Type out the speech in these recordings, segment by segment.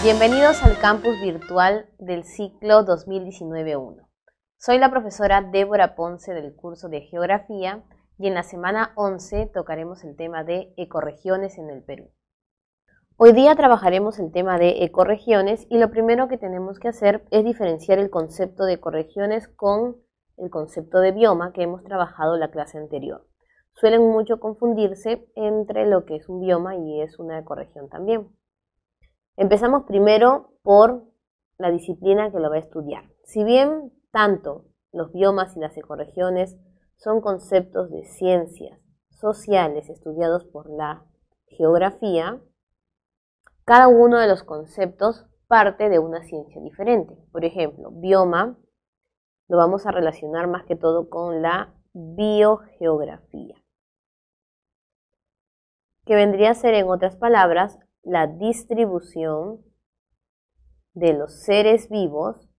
Bienvenidos al campus virtual del ciclo 2019-1. Soy la profesora Débora Ponce del curso de Geografía y en la semana 11 tocaremos el tema de ecorregiones en el Perú. Hoy día trabajaremos el tema de ecorregiones y lo primero que tenemos que hacer es diferenciar el concepto de ecorregiones con el concepto de bioma que hemos trabajado en la clase anterior. Suelen mucho confundirse entre lo que es un bioma y es una ecorregión también. Empezamos primero por la disciplina que lo va a estudiar. Si bien tanto los biomas y las ecorregiones son conceptos de ciencias sociales estudiados por la geografía, cada uno de los conceptos parte de una ciencia diferente. Por ejemplo, bioma lo vamos a relacionar más que todo con la biogeografía, que vendría a ser, en otras palabras, la distribución de los seres vivos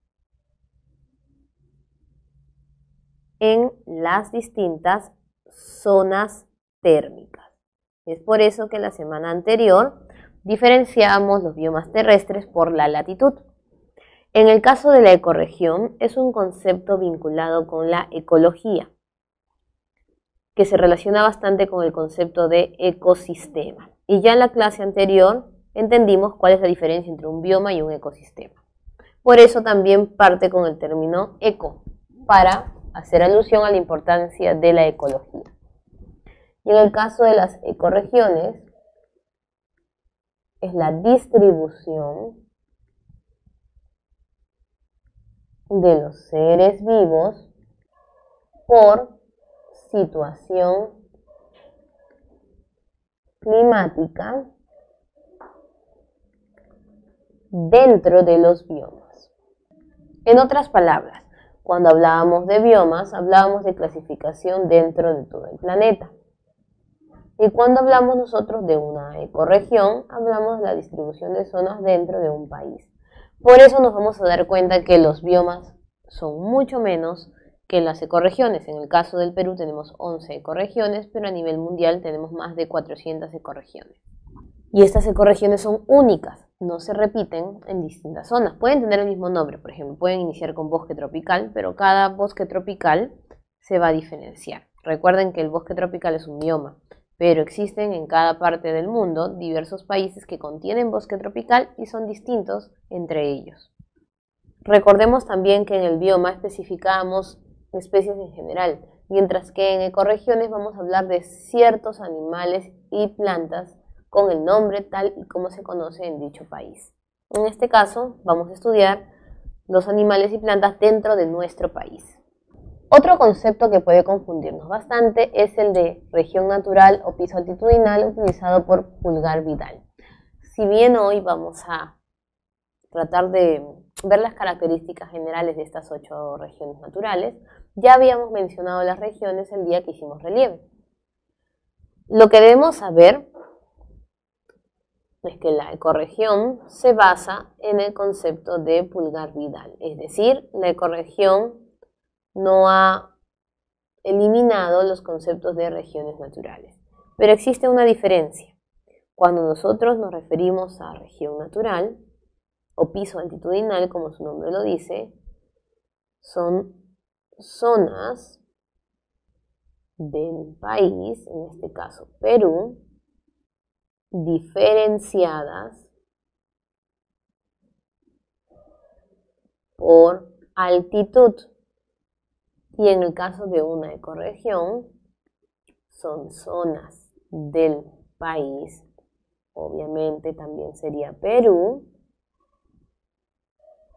en las distintas zonas térmicas. Es por eso que la semana anterior diferenciamos los biomas terrestres por la latitud. En el caso de la ecorregión, es un concepto vinculado con la ecología, que se relaciona bastante con el concepto de ecosistema. Y ya en la clase anterior entendimos cuál es la diferencia entre un bioma y un ecosistema. Por eso también parte con el término eco, para hacer alusión a la importancia de la ecología. Y en el caso de las ecorregiones, es la distribución de los seres vivos por situación climática dentro de los biomas. En otras palabras, cuando hablábamos de biomas, hablábamos de clasificación dentro de todo el planeta. Y cuando hablamos nosotros de una ecorregión, hablamos de la distribución de zonas dentro de un país. Por eso nos vamos a dar cuenta que los biomas son mucho menos que las ecorregiones. En el caso del Perú tenemos 11 ecorregiones, pero a nivel mundial tenemos más de 400 ecorregiones. Y estas ecorregiones son únicas, no se repiten en distintas zonas. Pueden tener el mismo nombre, por ejemplo, pueden iniciar con bosque tropical, pero cada bosque tropical se va a diferenciar. Recuerden que el bosque tropical es un bioma, pero existen en cada parte del mundo diversos países que contienen bosque tropical y son distintos entre ellos. Recordemos también que en el bioma especificamos especies en general, mientras que en ecorregiones vamos a hablar de ciertos animales y plantas con el nombre tal y como se conoce en dicho país. En este caso vamos a estudiar los animales y plantas dentro de nuestro país. Otro concepto que puede confundirnos bastante es el de región natural o piso altitudinal utilizado por Pulgar Vidal. Si bien hoy vamos a tratar de ver las características generales de estas 8 regiones naturales, ya habíamos mencionado las regiones el día que hicimos relieve. Lo que debemos saber es que la ecorregión se basa en el concepto de Pulgar Vidal, es decir, la ecorregión no ha eliminado los conceptos de regiones naturales. Pero existe una diferencia. Cuando nosotros nos referimos a región natural o piso altitudinal, como su nombre lo dice, son zonas del país, en este caso Perú, diferenciadas por altitud. Y en el caso de una ecorregión, son zonas del país, obviamente también sería Perú,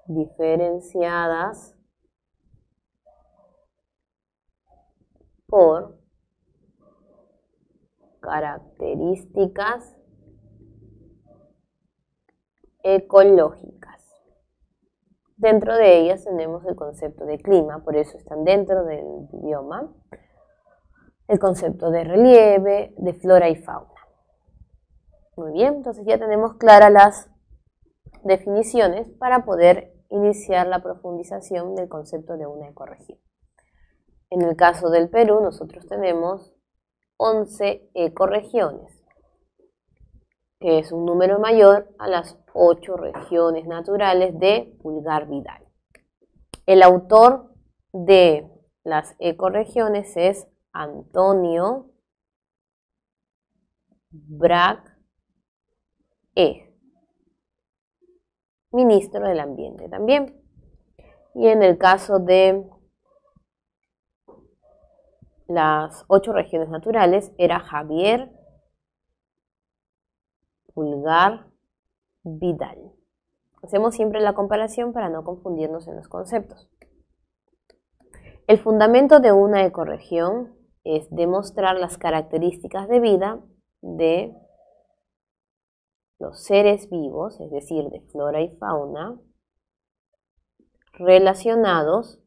diferenciadas por características ecológicas. Dentro de ellas tenemos el concepto de clima, por eso están dentro del bioma, el concepto de relieve, de flora y fauna. Muy bien, entonces ya tenemos claras las definiciones para poder iniciar la profundización del concepto de una ecorregión. En el caso del Perú, nosotros tenemos 11 ecorregiones. que es un número mayor a las 8 regiones naturales de Pulgar Vidal. El autor de las ecorregiones es Antonio Brac, ministro del Ambiente también. Y en el caso de las 8 regiones naturales era Javier Pulgar Vidal. Hacemos siempre la comparación para no confundirnos en los conceptos. El fundamento de una ecorregión es demostrar las características de vida de los seres vivos, es decir, de flora y fauna, relacionados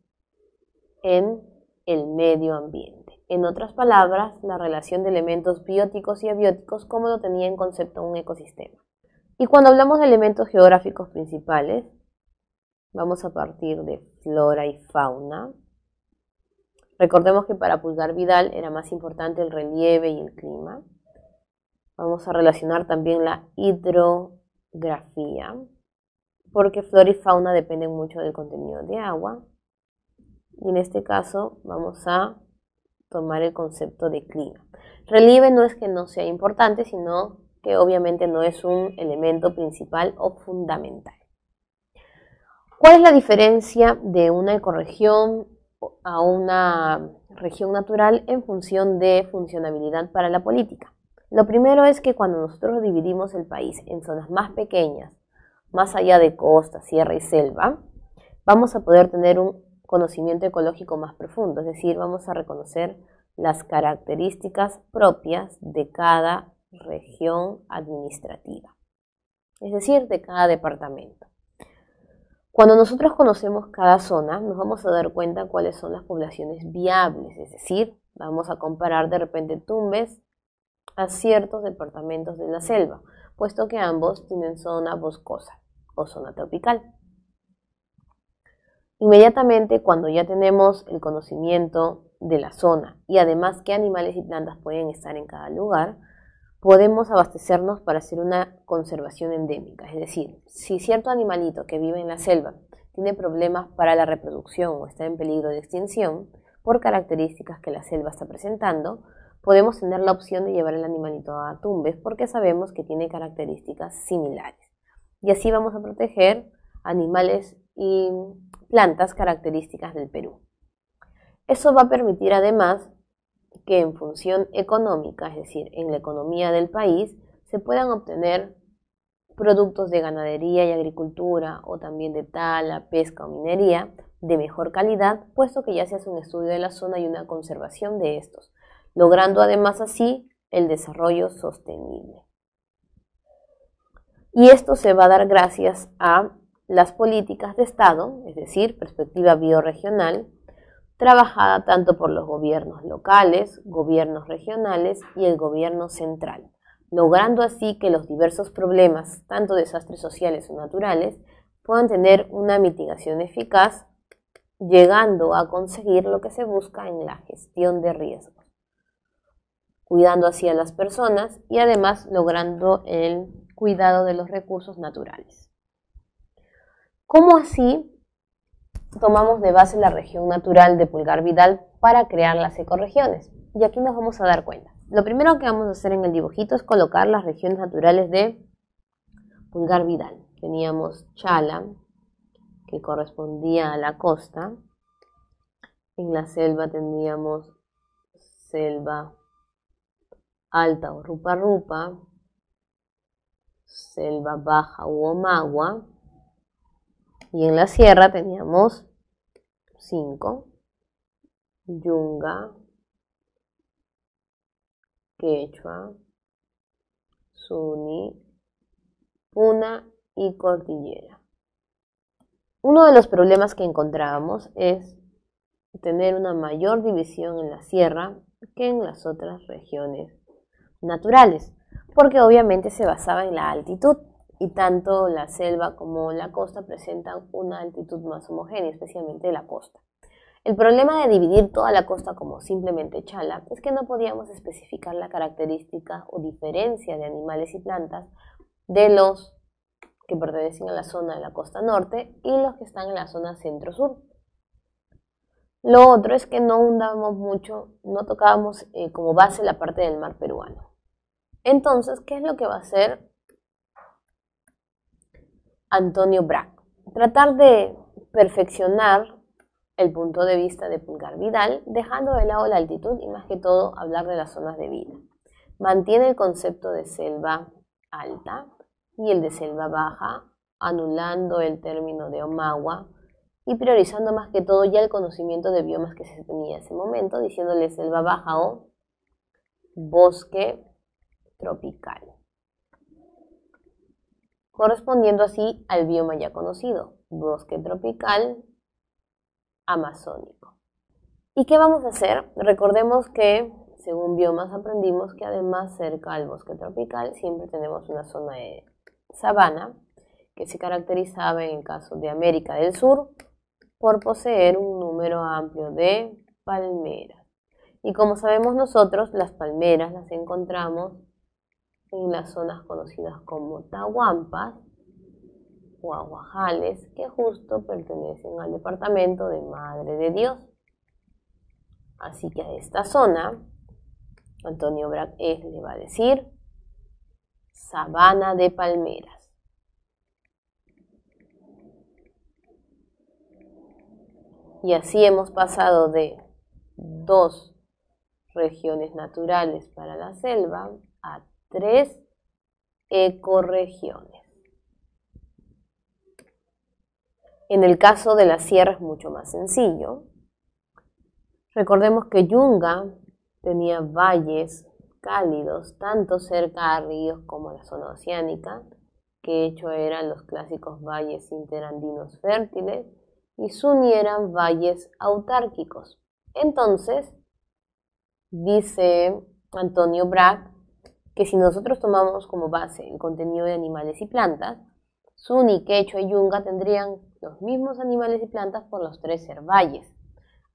en el medio ambiente. En otras palabras, la relación de elementos bióticos y abióticos como lo tenía en concepto un ecosistema. Y cuando hablamos de elementos geográficos principales, vamos a partir de flora y fauna. Recordemos que para Pulgar Vidal era más importante el relieve y el clima. Vamos a relacionar también la hidrografía, porque flora y fauna dependen mucho del contenido de agua. Y en este caso vamos a tomar el concepto de clima. Relieve no es que no sea importante, sino que obviamente no es un elemento principal o fundamental. ¿Cuál es la diferencia de una ecorregión a una región natural en función de funcionabilidad para la política? Lo primero es que cuando nosotros dividimos el país en zonas más pequeñas, más allá de costa, sierra y selva, vamos a poder tener un conocimiento ecológico más profundo, es decir, vamos a reconocer las características propias de cada región administrativa, es decir, de cada departamento. Cuando nosotros conocemos cada zona, nos vamos a dar cuenta cuáles son las poblaciones viables, es decir, vamos a comparar de repente Tumbes a ciertos departamentos de la selva, puesto que ambos tienen zona boscosa o zona tropical. Inmediatamente, cuando ya tenemos el conocimiento de la zona y además qué animales y plantas pueden estar en cada lugar, podemos abastecernos para hacer una conservación endémica. Es decir, si cierto animalito que vive en la selva tiene problemas para la reproducción o está en peligro de extinción por características que la selva está presentando, podemos tener la opción de llevar el animalito a Tumbes porque sabemos que tiene características similares. Y así vamos a proteger animales y plantas características del Perú. Eso va a permitir además que en función económica, es decir, en la economía del país, se puedan obtener productos de ganadería y agricultura o también de tala, pesca o minería de mejor calidad, puesto que ya se hace un estudio de la zona y una conservación de estos, logrando además así el desarrollo sostenible. Y esto se va a dar gracias a las políticas de Estado, es decir, perspectiva biorregional, trabajada tanto por los gobiernos locales, gobiernos regionales y el gobierno central, logrando así que los diversos problemas, tanto desastres sociales o naturales, puedan tener una mitigación eficaz, llegando a conseguir lo que se busca en la gestión de riesgos, cuidando así a las personas y además logrando el cuidado de los recursos naturales. ¿Cómo así tomamos de base la región natural de Pulgar Vidal para crear las ecorregiones? Y aquí nos vamos a dar cuenta. Lo primero que vamos a hacer en el dibujito es colocar las regiones naturales de Pulgar Vidal. Teníamos Chala, que correspondía a la costa. En la selva tendríamos selva alta o Rupa Rupa, selva baja u Omagua, y en la sierra teníamos 5, Yunga, Quechua, Suni, Puna y Cordillera. Uno de los problemas que encontrábamos es tener una mayor división en la sierra que en las otras regiones naturales, porque obviamente se basaba en la altitud y tanto la selva como la costa presentan una altitud más homogénea, especialmente la costa. El problema de dividir toda la costa como simplemente chala es que no podíamos especificar la característica o diferencia de animales y plantas de los que pertenecen a la zona de la costa norte y los que están en la zona centro-sur. Lo otro es que no hundábamos mucho, no tocábamos como base la parte del mar peruano. Entonces, ¿qué es lo que va a hacer Antonio Brac? Tratar de perfeccionar el punto de vista de Pulgar Vidal, dejando de lado la altitud y más que todo hablar de las zonas de vida. Mantiene el concepto de selva alta y el de selva baja, anulando el término de Omagua y priorizando más que todo ya el conocimiento de biomas que se tenía en ese momento, diciéndole selva baja o bosque tropical, correspondiendo así al bioma ya conocido, bosque tropical amazónico. ¿Y qué vamos a hacer? Recordemos que según biomas aprendimos que además cerca al bosque tropical siempre tenemos una zona de sabana que se caracterizaba en el caso de América del Sur por poseer un número amplio de palmeras. Y como sabemos nosotros, las palmeras las encontramos en las zonas conocidas como tahuampas o aguajales, que justo pertenecen al departamento de Madre de Dios. Así que a esta zona, Antonio Brac le va a decir sabana de palmeras. Y así hemos pasado de 2 regiones naturales para la selva a 3 ecorregiones. En el caso de la sierra es mucho más sencillo. Recordemos que Yunga tenía valles cálidos, tanto cerca a ríos como a la zona oceánica, que de hecho eran los clásicos valles interandinos fértiles, y Suni eran valles autárquicos. Entonces, dice Antonio Brac que si nosotros tomamos como base el contenido de animales y plantas, Suni, Quechua y Yunga tendrían los mismos animales y plantas por los 3 ser valles.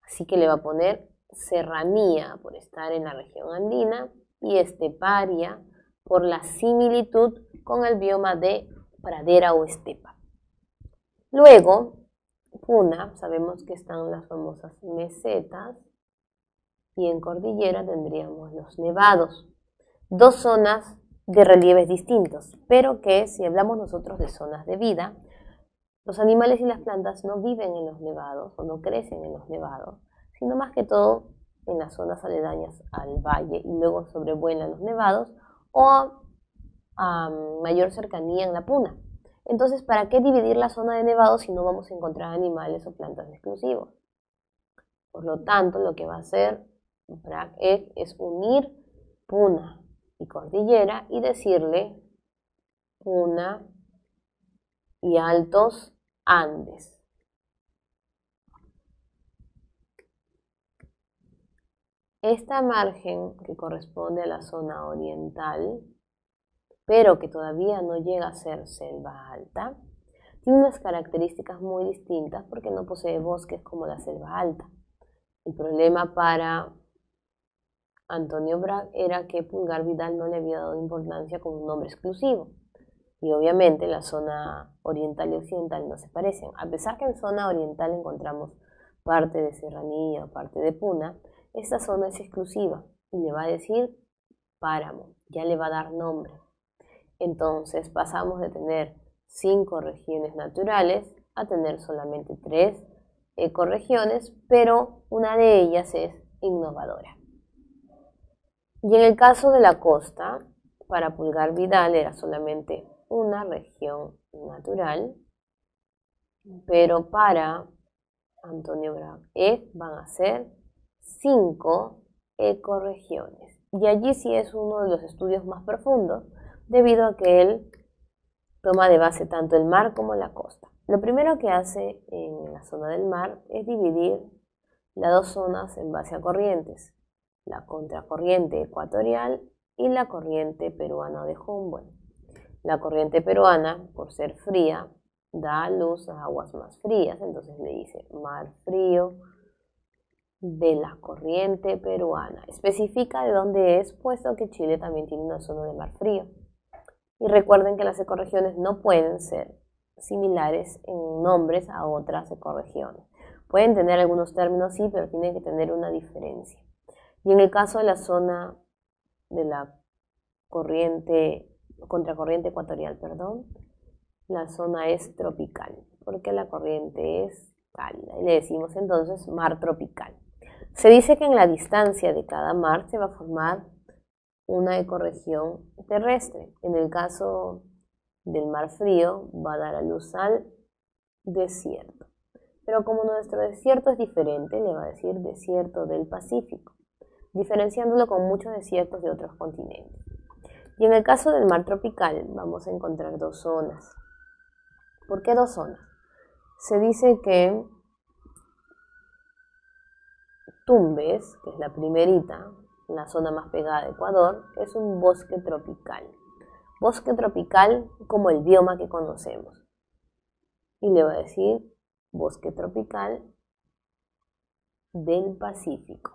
Así que le va a poner serranía por estar en la región andina y esteparia por la similitud con el bioma de pradera o estepa. Luego, Puna, sabemos que están las famosas mesetas y en cordillera tendríamos los nevados. 2 zonas de relieves distintos, pero que si hablamos nosotros de zonas de vida, los animales y las plantas no viven en los nevados o no crecen en los nevados, sino más que todo en las zonas aledañas al valle y luego sobrevuelan los nevados o a mayor cercanía en la puna. Entonces, ¿para qué dividir la zona de nevados si no vamos a encontrar animales o plantas exclusivos? Por lo tanto, lo que va a hacer Brac es unir puna y cordillera y decirle puna y altos Andes. Esta margen que corresponde a la zona oriental, pero que todavía no llega a ser selva alta, tiene unas características muy distintas porque no posee bosques como la selva alta. El problema para Antonio Brac era que Pulgar Vidal no le había dado importancia como un nombre exclusivo. Y obviamente la zona oriental y occidental no se parecen. A pesar que en zona oriental encontramos parte de serranía o parte de puna, esta zona es exclusiva y le va a decir páramo, ya le va a dar nombre. Entonces pasamos de tener 5 regiones naturales a tener solamente 3 ecorregiones, pero una de ellas es innovadora. Y en el caso de la costa, para Pulgar Vidal era solamente una región natural, pero para Antonio Brac van a ser 5 ecorregiones. Y allí sí es uno de los estudios más profundos, debido a que él toma de base tanto el mar como la costa. Lo primero que hace en la zona del mar es dividir las 2 zonas en base a corrientes, la contracorriente ecuatorial y la corriente peruana de Humboldt. La corriente peruana, por ser fría, da luz a aguas más frías, entonces le dice mar frío, de la corriente peruana. Especifica de dónde es, puesto que Chile también tiene una zona de mar frío. Y recuerden que las ecorregiones no pueden ser similares en nombres a otras ecorregiones. Pueden tener algunos términos, sí, pero tienen que tener una diferencia. Y en el caso de la zona de la contracorriente ecuatorial, la zona es tropical, porque la corriente es cálida, y le decimos entonces mar tropical. Se dice que en la distancia de cada mar se va a formar una ecorregión terrestre. En el caso del mar frío va a dar a luz al desierto. Pero como nuestro desierto es diferente, le va a decir desierto del Pacífico, diferenciándolo con muchos desiertos de otros continentes. Y en el caso del mar tropical vamos a encontrar dos zonas. ¿Por qué dos zonas? Se dice que Tumbes, que es la primerita, la zona más pegada a Ecuador, es un bosque tropical. Bosque tropical como el bioma que conocemos. Y le va a decir bosque tropical del Pacífico,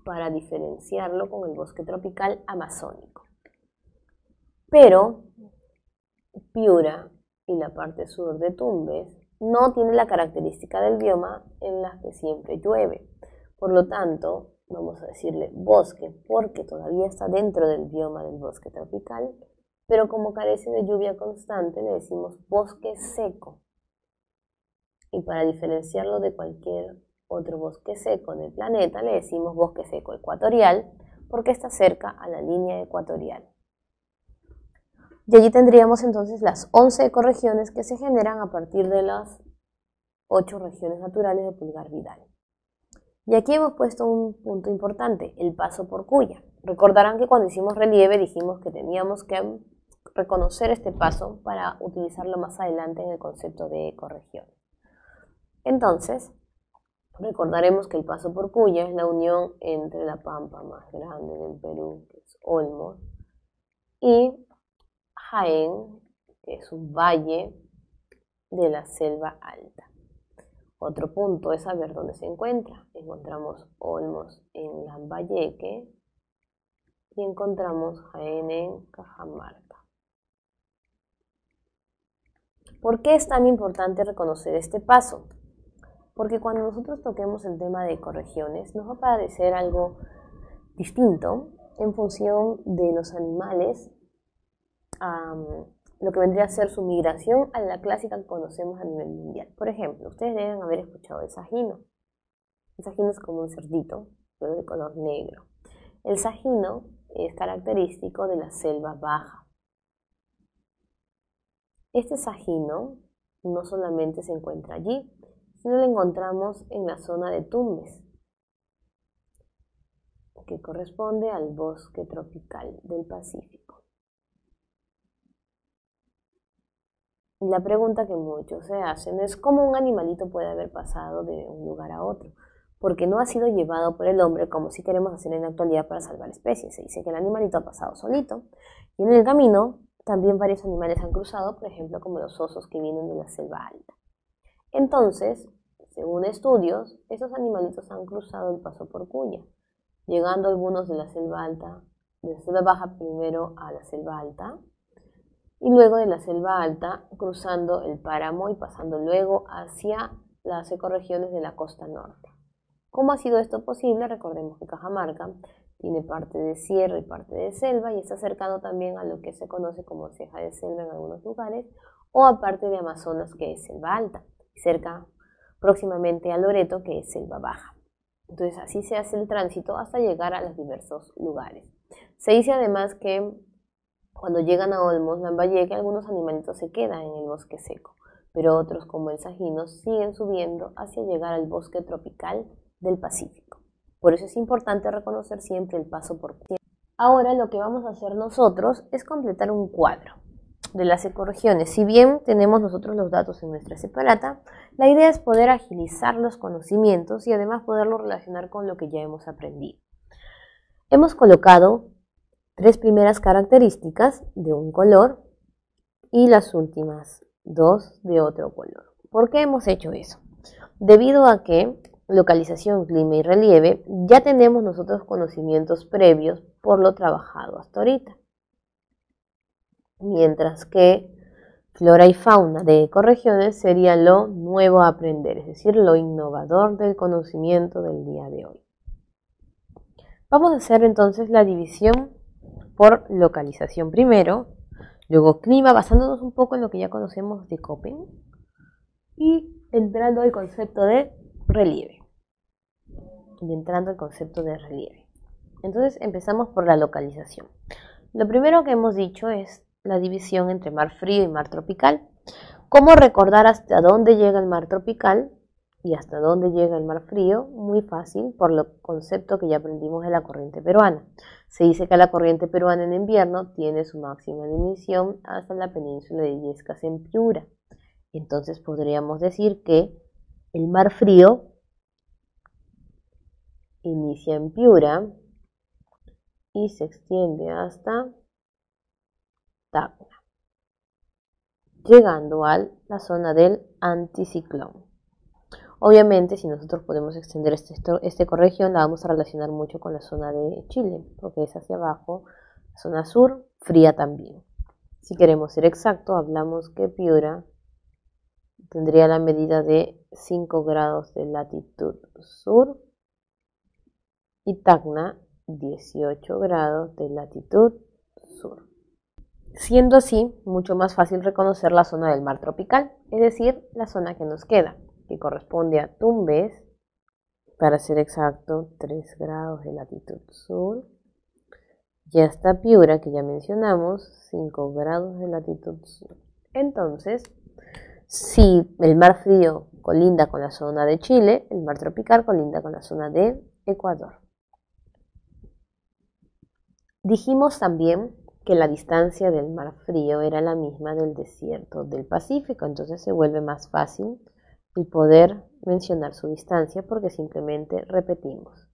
para diferenciarlo con el bosque tropical amazónico. Pero Piura y la parte sur de Tumbes no tiene la característica del bioma en la que siempre llueve. Por lo tanto, vamos a decirle bosque porque todavía está dentro del bioma del bosque tropical, pero como carece de lluvia constante le decimos bosque seco. Y para diferenciarlo de cualquier otro bosque seco del planeta le decimos bosque seco ecuatorial porque está cerca a la línea ecuatorial. Y allí tendríamos entonces las 11 ecorregiones que se generan a partir de las 8 regiones naturales de Pulgar Vidal. Y aquí hemos puesto un punto importante, el paso por Cuya. Recordarán que cuando hicimos relieve dijimos que teníamos que reconocer este paso para utilizarlo más adelante en el concepto de ecorregión. Entonces, recordaremos que el paso por Cuya es la unión entre la pampa más grande del Perú, que es Olmos, y Jaén, que es un valle de la selva alta. Otro punto es saber dónde se encuentra. Encontramos Olmos en Lambayeque y encontramos Jaén en Cajamarca. ¿Por qué es tan importante reconocer este paso? Porque cuando nosotros toquemos el tema de ecorregiones nos va a parecer algo distinto en función de los animales, lo que vendría a ser su migración a la clásica que conocemos a nivel mundial. Por ejemplo, ustedes deben haber escuchado el sajino. El sajino es como un cerdito, pero de color negro. El sajino es característico de la selva baja. Este sajino no solamente se encuentra allí, sino lo encontramos en la zona de Tumbes, que corresponde al bosque tropical del Pacífico. Y la pregunta que muchos se hacen es cómo un animalito puede haber pasado de un lugar a otro, porque no ha sido llevado por el hombre como si queremos hacer en la actualidad para salvar especies. Se dice que el animalito ha pasado solito, y en el camino también varios animales han cruzado, por ejemplo como los osos que vienen de la selva alta. Entonces, según estudios, esos animalitos han cruzado el paso por Cuya, llegando algunos de la selva alta, de la selva baja primero a la selva alta, y luego de la selva alta cruzando el páramo y pasando luego hacia las ecorregiones de la costa norte. ¿Cómo ha sido esto posible? Recordemos que Cajamarca tiene parte de sierra y parte de selva y está cercano también a lo que se conoce como ceja de selva en algunos lugares, o a parte de Amazonas, que es selva alta, y cerca próximamente a Loreto, que es selva baja. Entonces así se hace el tránsito hasta llegar a los diversos lugares. Se dice además que cuando llegan a Olmos, Lambayeque, algunos animalitos se quedan en el bosque seco, pero otros como el sajino siguen subiendo hacia llegar al bosque tropical del Pacífico. Por eso es importante reconocer siempre el paso por Cuya. Ahora lo que vamos a hacer nosotros es completar un cuadro de las ecorregiones. Si bien tenemos nosotros los datos en nuestra separata, la idea es poder agilizar los conocimientos y además poderlo relacionar con lo que ya hemos aprendido. Hemos colocado 3 primeras características de un color y las últimas 2 de otro color. ¿Por qué hemos hecho eso? Debido a que localización, clima y relieve, ya tenemos nosotros conocimientos previos por lo trabajado hasta ahorita. Mientras que flora y fauna de ecorregiones sería lo nuevo a aprender, es decir, lo innovador del conocimiento del día de hoy. Vamos a hacer entonces la división por localización primero, luego clima, basándonos un poco en lo que ya conocemos de Köppen, y entrando al concepto de relieve. Entonces empezamos por la localización. Lo primero que hemos dicho es la división entre mar frío y mar tropical. ¿Cómo recordar hasta dónde llega el mar tropical y hasta dónde llega el mar frío? Muy fácil, por el concepto que ya aprendimos de la corriente peruana. Se dice que la corriente peruana en invierno tiene su máxima emisión hasta la península de Illescas en Piura. Entonces podríamos decir que el mar frío inicia en Piura y se extiende hasta Tacna, llegando a la zona del anticiclón. Obviamente, si nosotros podemos extender esta ecorregión, la vamos a relacionar mucho con la zona de Chile, porque es hacia abajo, la zona sur, fría también. Si queremos ser exactos, hablamos que Piura tendría la medida de 5 grados de latitud sur y Tacna 18 grados de latitud sur. Siendo así, mucho más fácil reconocer la zona del mar tropical, es decir, la zona que nos queda, que corresponde a Tumbes, para ser exacto, 3 grados de latitud sur, y hasta Piura, que ya mencionamos, 5 grados de latitud sur. Entonces, si el mar frío colinda con la zona de Chile, el mar tropical colinda con la zona de Ecuador. Dijimos también que la distancia del mar frío era la misma del desierto del Pacífico, entonces se vuelve más fácil el poder mencionar su distancia porque simplemente repetimos.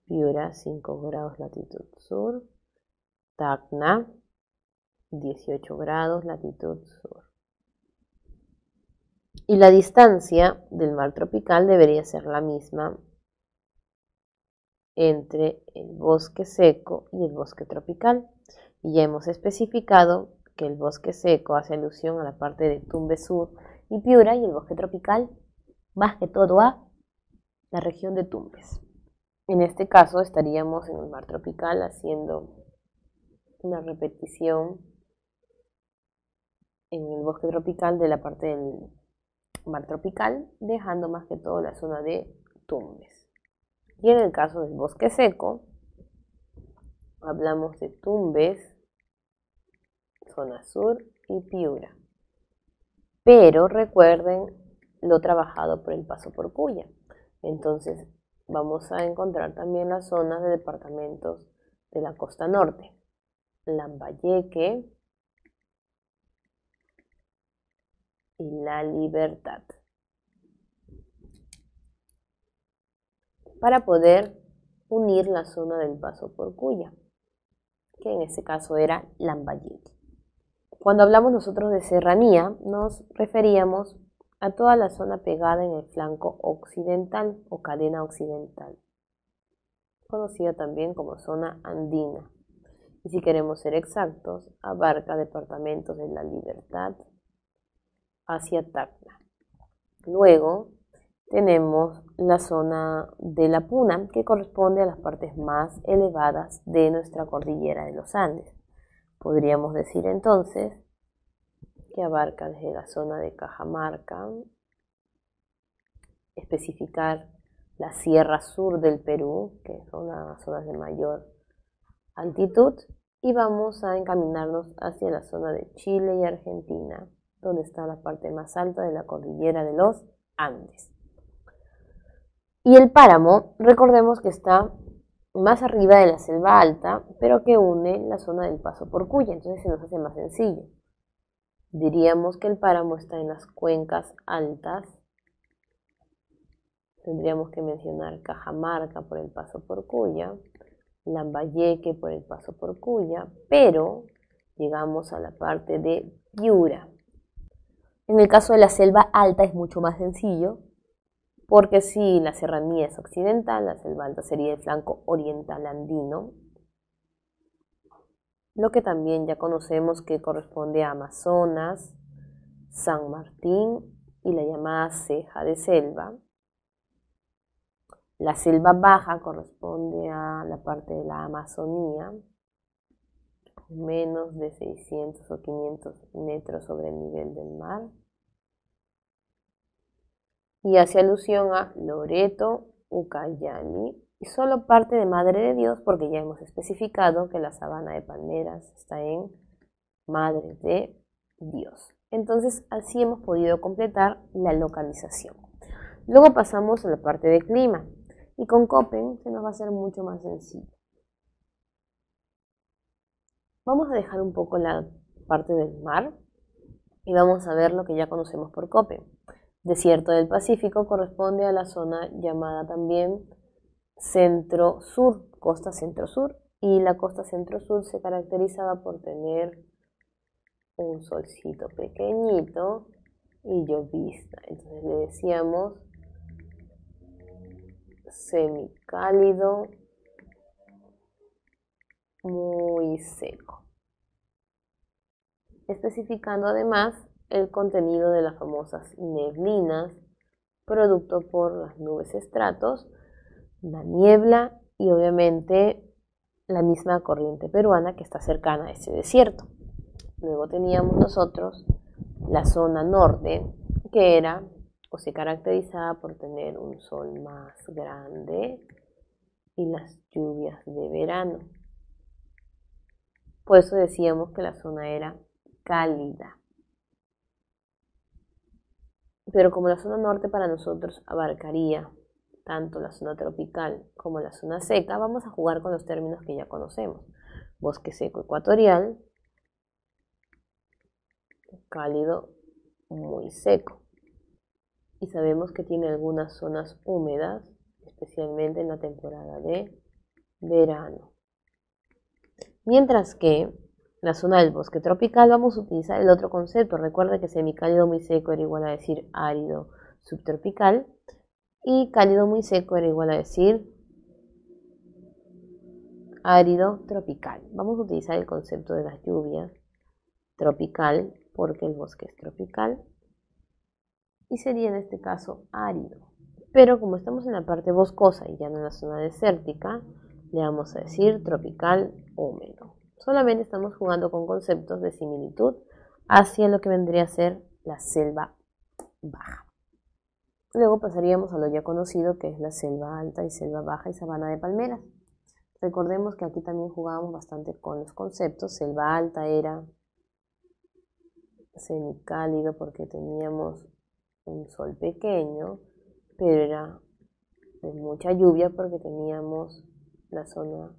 Piura 5 grados latitud sur, Tacna 18 grados latitud sur. Y la distancia del mar tropical debería ser la misma entre el bosque seco y el bosque tropical. Y ya hemos especificado que el bosque seco hace alusión a la parte de Tumbes Sur y Piura, y el bosque tropical más que todo a la región de Tumbes. En este caso estaríamos en el mar tropical haciendo una repetición en el bosque tropical de la parte del mar tropical, dejando más que todo la zona de Tumbes. Y en el caso del bosque seco, hablamos de Tumbes, zona sur y Piura. Pero recuerden lo trabajado por el paso por Cuya. Entonces vamos a encontrar también las zonas de departamentos de la costa norte. Lambayeque y La Libertad. Para poder unir la zona del paso por Cuya, que en este caso era Lambayeque. Cuando hablamos nosotros de serranía, nos referíamos a toda la zona pegada en el flanco occidental o cadena occidental, conocida también como zona andina. Y si queremos ser exactos, abarca departamentos de La Libertad hacia Tacna. Luego tenemos la zona de la Puna, que corresponde a las partes más elevadas de nuestra cordillera de los Andes. Podríamos decir entonces que abarca desde la zona de Cajamarca, especificar la sierra sur del Perú, que son las zonas de mayor altitud, y vamos a encaminarnos hacia la zona de Chile y Argentina, donde está la parte más alta de la cordillera de los Andes. Y el páramo, recordemos que está más arriba de la selva alta, pero que une la zona del paso por Cuya, entonces se nos hace más sencillo. Diríamos que el páramo está en las cuencas altas. Tendríamos que mencionar Cajamarca por el paso por Cuya, Lambayeque por el paso por Cuya, pero llegamos a la parte de Piura. En el caso de la selva alta es mucho más sencillo. porque si la serranía es occidental, la selva alta sería el flanco oriental andino, lo que también ya conocemos que corresponde a Amazonas, San Martín y la llamada ceja de selva. La selva baja corresponde a la parte de la Amazonía, menos de 600 o 500 metros sobre el nivel del mar. Y hace alusión a Loreto, Ucayali, y solo parte de Madre de Dios, porque ya hemos especificado que la sabana de palmeras está en Madre de Dios. Entonces, así hemos podido completar la localización. Luego pasamos a la parte de clima, y con Köppen se nos va a hacer mucho más sencillo. Vamos a dejar un poco la parte del mar y vamos a ver lo que ya conocemos por Köppen. Desierto del Pacífico corresponde a la zona llamada también centro-sur, costa centro-sur, y la costa centro-sur se caracterizaba por tener un solcito pequeñito y llovizna. Entonces le decíamos semicálido, muy seco, especificando además el contenido de las famosas neblinas, producto por las nubes estratos, la niebla y obviamente la misma corriente peruana que está cercana a ese desierto. Luego teníamos nosotros la zona norte, que era o se caracterizaba por tener un sol más grande y las lluvias de verano. Por eso decíamos que la zona era cálida. Pero como la zona norte para nosotros abarcaría tanto la zona tropical como la zona seca, vamos a jugar con los términos que ya conocemos. Bosque seco ecuatorial, cálido, muy seco. Y sabemos que tiene algunas zonas húmedas, especialmente en la temporada de verano. Mientras que la zona del bosque tropical vamos a utilizar el otro concepto. Recuerda que semicálido muy seco era igual a decir árido subtropical y cálido muy seco era igual a decir árido tropical. Vamos a utilizar el concepto de las lluvias tropical porque el bosque es tropical y sería en este caso árido. Pero como estamos en la parte boscosa y ya no en la zona desértica, le vamos a decir tropical húmedo. Solamente estamos jugando con conceptos de similitud hacia lo que vendría a ser la selva baja. Luego pasaríamos a lo ya conocido que es la selva alta y selva baja y sabana de palmeras. Recordemos que aquí también jugábamos bastante con los conceptos. Selva alta era semicálido porque teníamos un sol pequeño, pero era de mucha lluvia porque teníamos la zona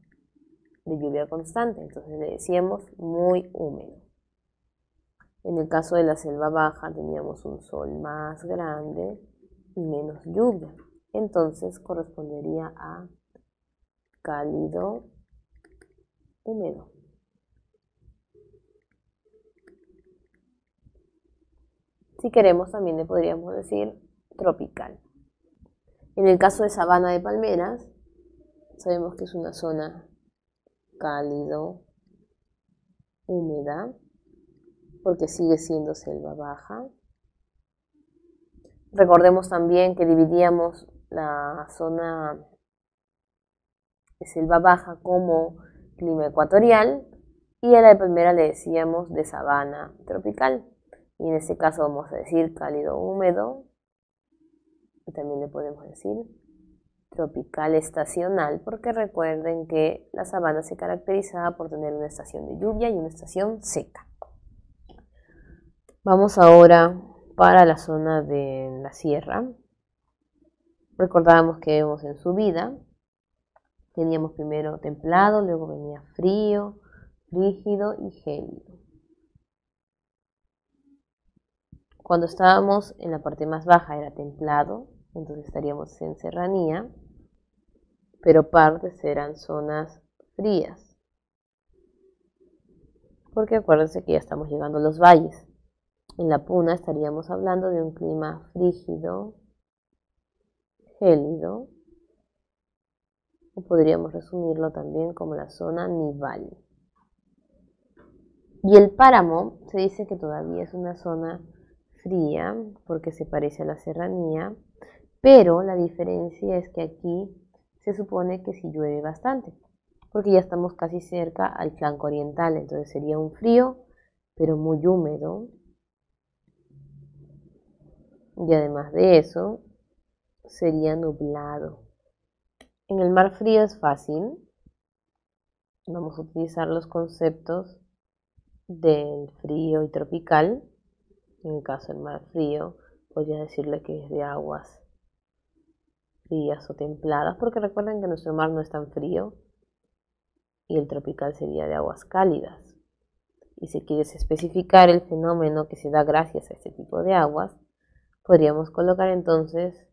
de lluvia constante, entonces le decíamos muy húmedo. En el caso de la selva baja teníamos un sol más grande y menos lluvia, entonces correspondería a cálido húmedo. Si queremos también le podríamos decir tropical. En el caso de sabana de palmeras, sabemos que es una zona cálido, húmeda, porque sigue siendo selva baja. Recordemos también que dividíamos la zona de selva baja como clima ecuatorial y a la de palmera le decíamos de sabana tropical. Y en este caso vamos a decir cálido húmedo y también le podemos decir tropical estacional, porque recuerden que la sabana se caracterizaba por tener una estación de lluvia y una estación seca. Vamos ahora para la zona de la sierra. Recordábamos que íbamos en subida. Teníamos primero templado, luego venía frío, rígido y gélido. Cuando estábamos en la parte más baja era templado, entonces estaríamos en serranía, pero partes eran zonas frías. Porque acuérdense que ya estamos llegando a los valles. En la Puna estaríamos hablando de un clima frígido gélido, o podríamos resumirlo también como la zona nival. Y el páramo se dice que todavía es una zona fría porque se parece a la serranía, pero la diferencia es que aquí se supone que sí llueve bastante, porque ya estamos casi cerca al flanco oriental, entonces sería un frío, pero muy húmedo. Y además de eso, sería nublado. En el mar frío es fácil. Vamos a utilizar los conceptos del frío y tropical. En el caso del mar frío, podría decirle que es de aguas frías o templadas, porque recuerden que nuestro mar no es tan frío, y el tropical sería de aguas cálidas. Y si quieres especificar el fenómeno que se da gracias a este tipo de aguas, podríamos colocar entonces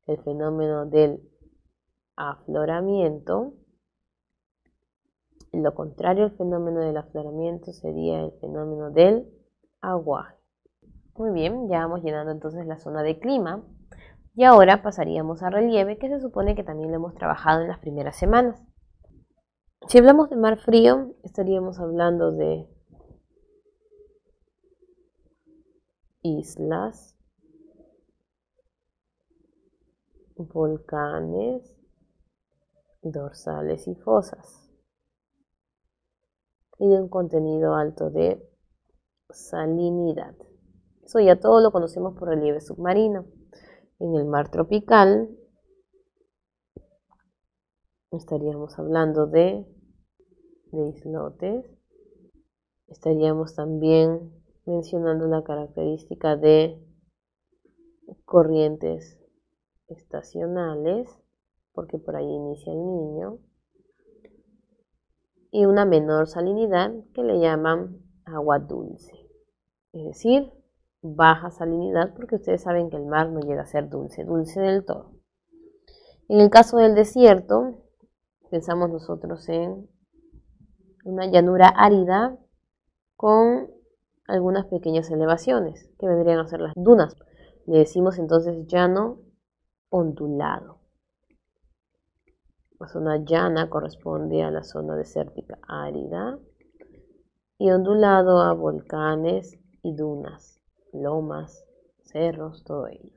el fenómeno del afloramiento. Lo contrario al fenómeno del afloramiento sería el fenómeno del aguaje. Muy bien, ya vamos llenando entonces la zona de clima. Y ahora pasaríamos a relieve, que se supone que también lo hemos trabajado en las primeras semanas. Si hablamos de mar frío, estaríamos hablando de islas, volcanes, dorsales y fosas, y de un contenido alto de salinidad. Eso ya todo lo conocemos por relieve submarino. En el mar tropical estaríamos hablando de islotes. Estaríamos también mencionando la característica de corrientes estacionales, porque por ahí inicia el Niño, y una menor salinidad que le llaman agua dulce, es decir, baja salinidad, porque ustedes saben que el mar no llega a ser dulce del todo. En el caso del desierto, pensamos nosotros en una llanura árida con algunas pequeñas elevaciones, que vendrían a ser las dunas. Le decimos entonces llano ondulado. La zona llana corresponde a la zona desértica árida y ondulado a volcanes y dunas, lomas, cerros, todo ello.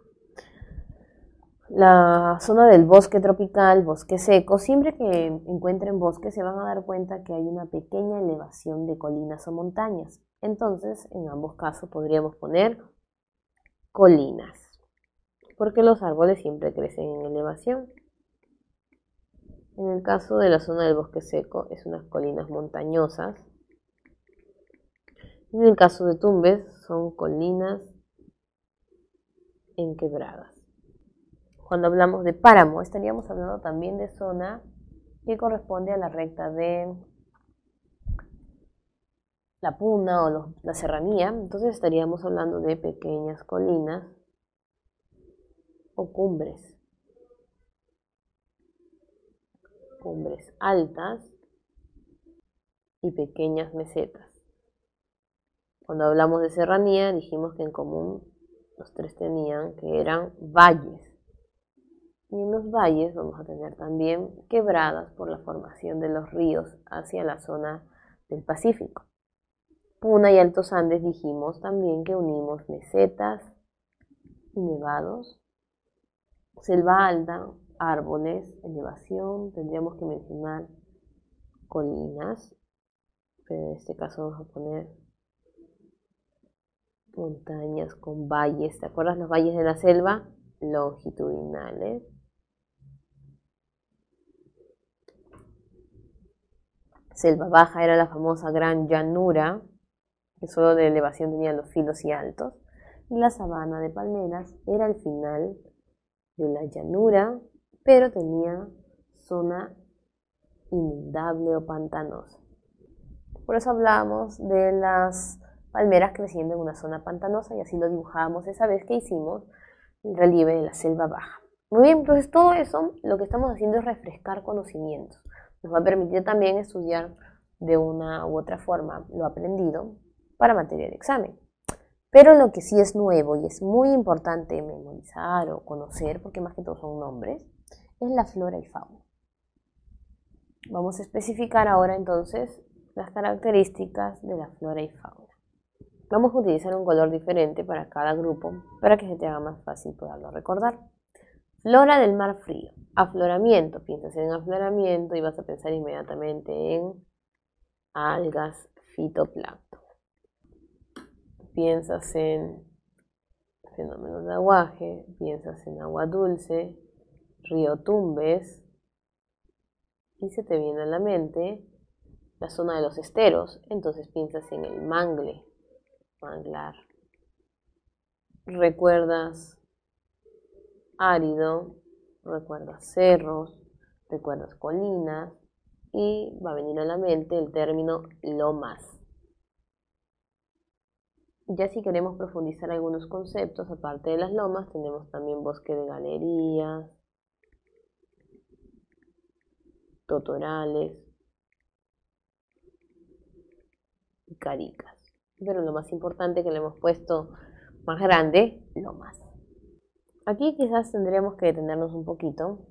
La zona del bosque tropical, bosque seco, siempre que encuentren bosque se van a dar cuenta que hay una pequeña elevación de colinas o montañas. Entonces, en ambos casos podríamos poner colinas, porque los árboles siempre crecen en elevación. En el caso de la zona del bosque seco, es unas colinas montañosas. En el caso de Tumbes, son colinas en quebradas. Cuando hablamos de páramo, estaríamos hablando también de zona que corresponde a la recta de la Puna o la serranía. Entonces estaríamos hablando de pequeñas colinas o cumbres altas y pequeñas mesetas. Cuando hablamos de serranía, dijimos que en común los tres tenían que eran valles. Y en los valles vamos a tener también quebradas por la formación de los ríos hacia la zona del Pacífico. Puna y Altos Andes dijimos también que unimos mesetas y nevados, selva alta, árboles, elevación, tendríamos que mencionar colinas, pero en este caso vamos a poner montañas con valles. ¿Te acuerdas los valles de la selva? Longitudinales. Selva baja era la famosa gran llanura, que solo de elevación tenía los filos y altos. Y la sabana de palmeras era el final de la llanura, pero tenía zona inundable o pantanosa. Por eso hablábamos de las palmeras creciendo en una zona pantanosa y así lo dibujábamos esa vez que hicimos el relieve de la selva baja. Muy bien, entonces todo eso lo que estamos haciendo es refrescar conocimientos. Nos va a permitir también estudiar de una u otra forma lo aprendido para materia de examen. Pero lo que sí es nuevo y es muy importante memorizar o conocer, porque más que todo son nombres, es la flora y fauna. Vamos a especificar ahora entonces las características de la flora y fauna. Vamos a utilizar un color diferente para cada grupo para que se te haga más fácil poderlo recordar. Flora del mar frío. Afloramiento. Piensas en afloramiento y vas a pensar inmediatamente en algas, fitoplancton. Piensas en fenómenos de aguaje, piensas en agua dulce, río Tumbes, y se te viene a la mente la zona de los esteros, entonces piensas en el mangle, manglar. Recuerdas árido, recuerdas cerros, recuerdas colinas y va a venir a la mente el término lomas. Ya si queremos profundizar algunos conceptos, aparte de las lomas, tenemos también bosque de galerías, totorales y caricas. Pero lo más importante que le hemos puesto más grande, lomas. Aquí quizás tendríamos que detenernos un poquito,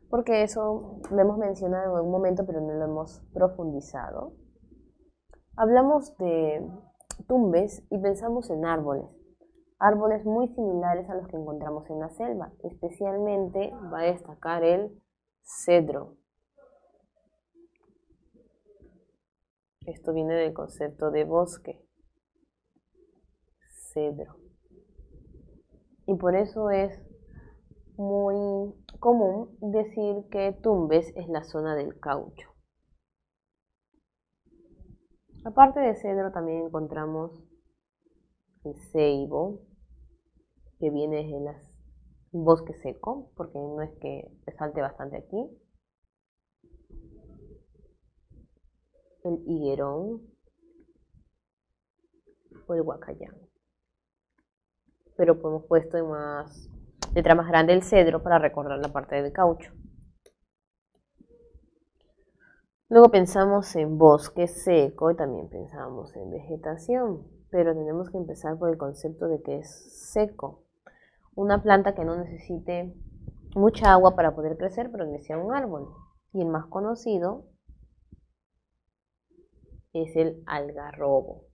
porque eso lo hemos mencionado en algún momento, pero no lo hemos profundizado. Hablamos de tumbes y pensamos en árboles muy similares a los que encontramos en la selva. Especialmente va a destacar el cedro. Esto viene del concepto de bosque, cedro. Y por eso es muy común decir que Tumbes es la zona del caucho. Aparte de cedro también encontramos el ceibo, que viene de bosque seco, porque no es que resalte bastante aquí. El higuerón o el huacayán. Pero hemos puesto en letra más grande el cedro para recordar la parte del caucho. Luego pensamos en bosque seco y también pensamos en vegetación, pero tenemos que empezar por el concepto de que es seco. Una planta que no necesite mucha agua para poder crecer, pero que sea un árbol. Y el más conocido es el algarrobo.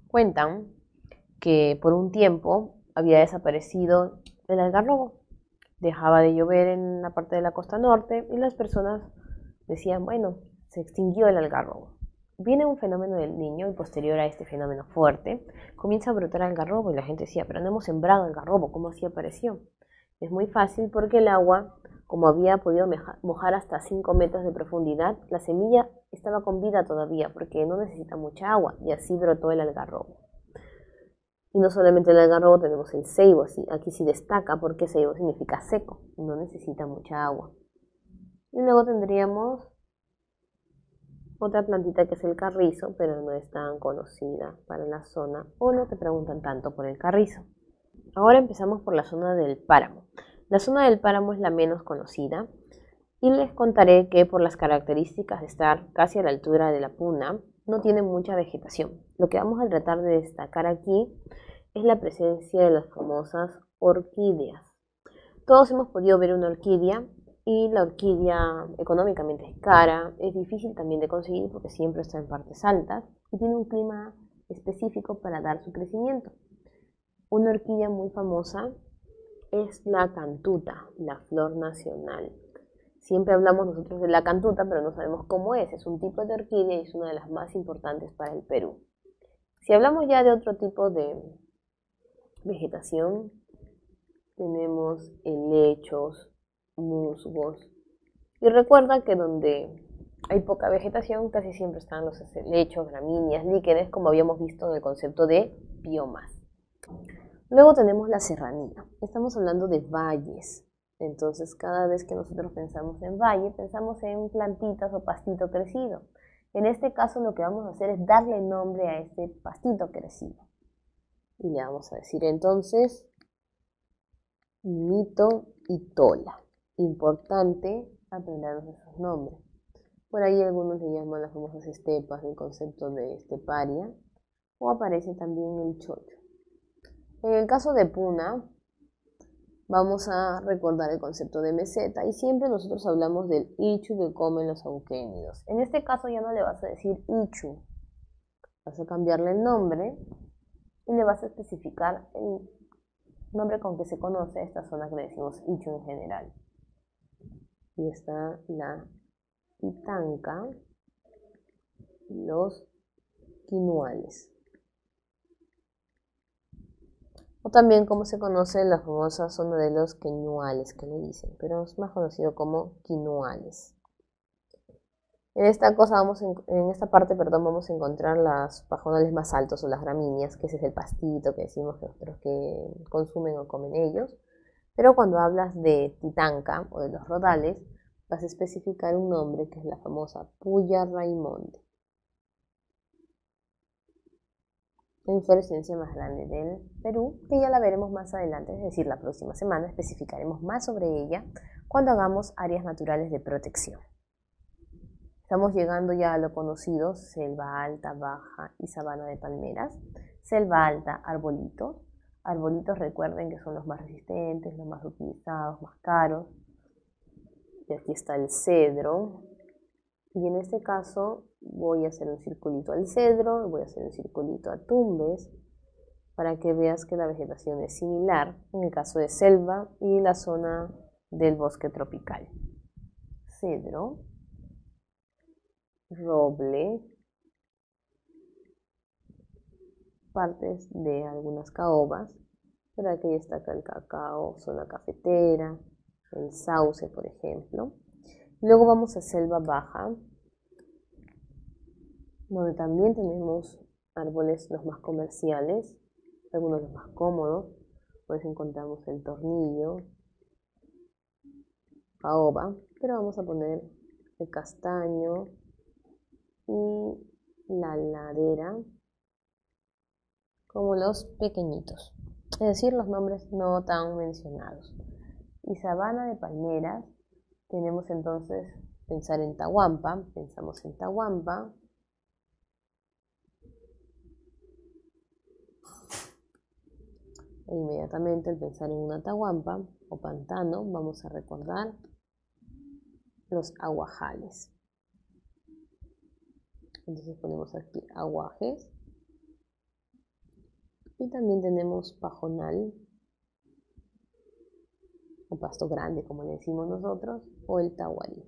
Cuentan que por un tiempo había desaparecido el algarrobo. Dejaba de llover en la parte de la costa norte y las personas decían, bueno, se extinguió el algarrobo. Viene un fenómeno del Niño y posterior a este fenómeno fuerte, comienza a brotar algarrobo y la gente decía, pero no hemos sembrado algarrobo, ¿cómo así apareció? Es muy fácil porque el agua, como había podido mojar hasta 5 metros de profundidad, la semilla estaba con vida todavía porque no necesita mucha agua y así brotó el algarrobo. Y no solamente el algarrobo, tenemos el ceibo, aquí sí destaca porque ceibo significa seco, no necesita mucha agua. Y luego tendríamos otra plantita que es el carrizo, pero no es tan conocida para la zona, o no te preguntan tanto por el carrizo. Ahora empezamos por la zona del páramo. La zona del páramo es la menos conocida y les contaré que por las características de estar casi a la altura de la puna, no tiene mucha vegetación. Lo que vamos a tratar de destacar aquí es la presencia de las famosas orquídeas. Todos hemos podido ver una orquídea y la orquídea económicamente es cara, es difícil también de conseguir porque siempre está en partes altas y tiene un clima específico para dar su crecimiento. Una orquídea muy famosa es la cantuta, la flor nacional. Siempre hablamos nosotros de la cantuta, pero no sabemos cómo es. Es un tipo de orquídea y es una de las más importantes para el Perú. Si hablamos ya de otro tipo de vegetación, tenemos helechos, musgos. Y recuerda que donde hay poca vegetación casi siempre están los helechos, gramíneas, líquenes, como habíamos visto en el concepto de biomas. Luego tenemos la serranía. Estamos hablando de valles. Entonces, cada vez que nosotros pensamos en valle, pensamos en plantitas o pastito crecido. En este caso, lo que vamos a hacer es darle nombre a este pastito crecido. Y le vamos a decir entonces mito y tola. Importante aprendernos esos nombres. Por ahí algunos le llaman las famosas estepas, el concepto de esteparia, o aparece también el chocho. En el caso de puna, vamos a recordar el concepto de meseta y siempre nosotros hablamos del ichu que comen los auquénidos. En este caso ya no le vas a decir ichu, vas a cambiarle el nombre y le vas a especificar el nombre con que se conoce esta zona que le decimos ichu en general. Y está la Itanca, los quinuales. O también como se conoce la famosa zona de los queñuales que le dicen, pero es más conocido como quinuales. En esta parte, vamos a encontrar las pajonales más altos o las gramíneas, que ese es el pastito que decimos que los que consumen o comen ellos. Pero cuando hablas de titanca o de los rodales, vas a especificar un nombre que es la famosa Puya Raimonde. La inflorescencia más grande del Perú, que ya la veremos más adelante, es decir, la próxima semana especificaremos más sobre ella cuando hagamos áreas naturales de protección. Estamos llegando ya a lo conocido, selva alta, baja y sabana de palmeras. Selva alta, arbolitos. Arbolitos, recuerden que son los más resistentes, los más utilizados, más caros. Y aquí está el cedro. Y en este caso voy a hacer un circulito al cedro, voy a hacer un circulito a tumbes, para que veas que la vegetación es similar en el caso de selva y la zona del bosque tropical. Cedro, roble, partes de algunas caobas, pero aquí destaca el cacao, zona cafetera, el sauce, por ejemplo. Luego vamos a selva baja, donde también tenemos árboles los más comerciales, algunos los más cómodos. Pues encontramos el tornillo, caoba, pero vamos a poner el castaño y la ladera como los pequeñitos, es decir, los nombres no tan mencionados. Y sabana de palmeras, tenemos entonces pensar en Tahuampa, pensamos en Tahuampa, e inmediatamente al pensar en una Tahuampa o pantano vamos a recordar los aguajales. Entonces ponemos aquí aguajes. Y también tenemos pajonal, o pasto grande como le decimos nosotros, o el tahuarí.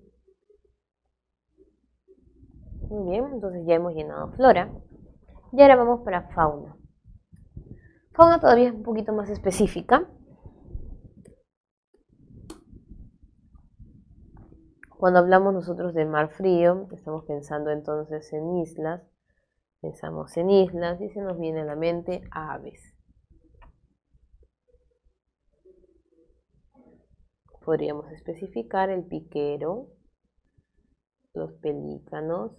Muy bien, entonces ya hemos llenado flora. Y ahora vamos para fauna. Fauna todavía es un poquito más específica. Cuando hablamos nosotros de mar frío, estamos pensando entonces en islas. Pensamos en islas y se nos viene a la mente aves. Podríamos especificar el piquero, los pelícanos,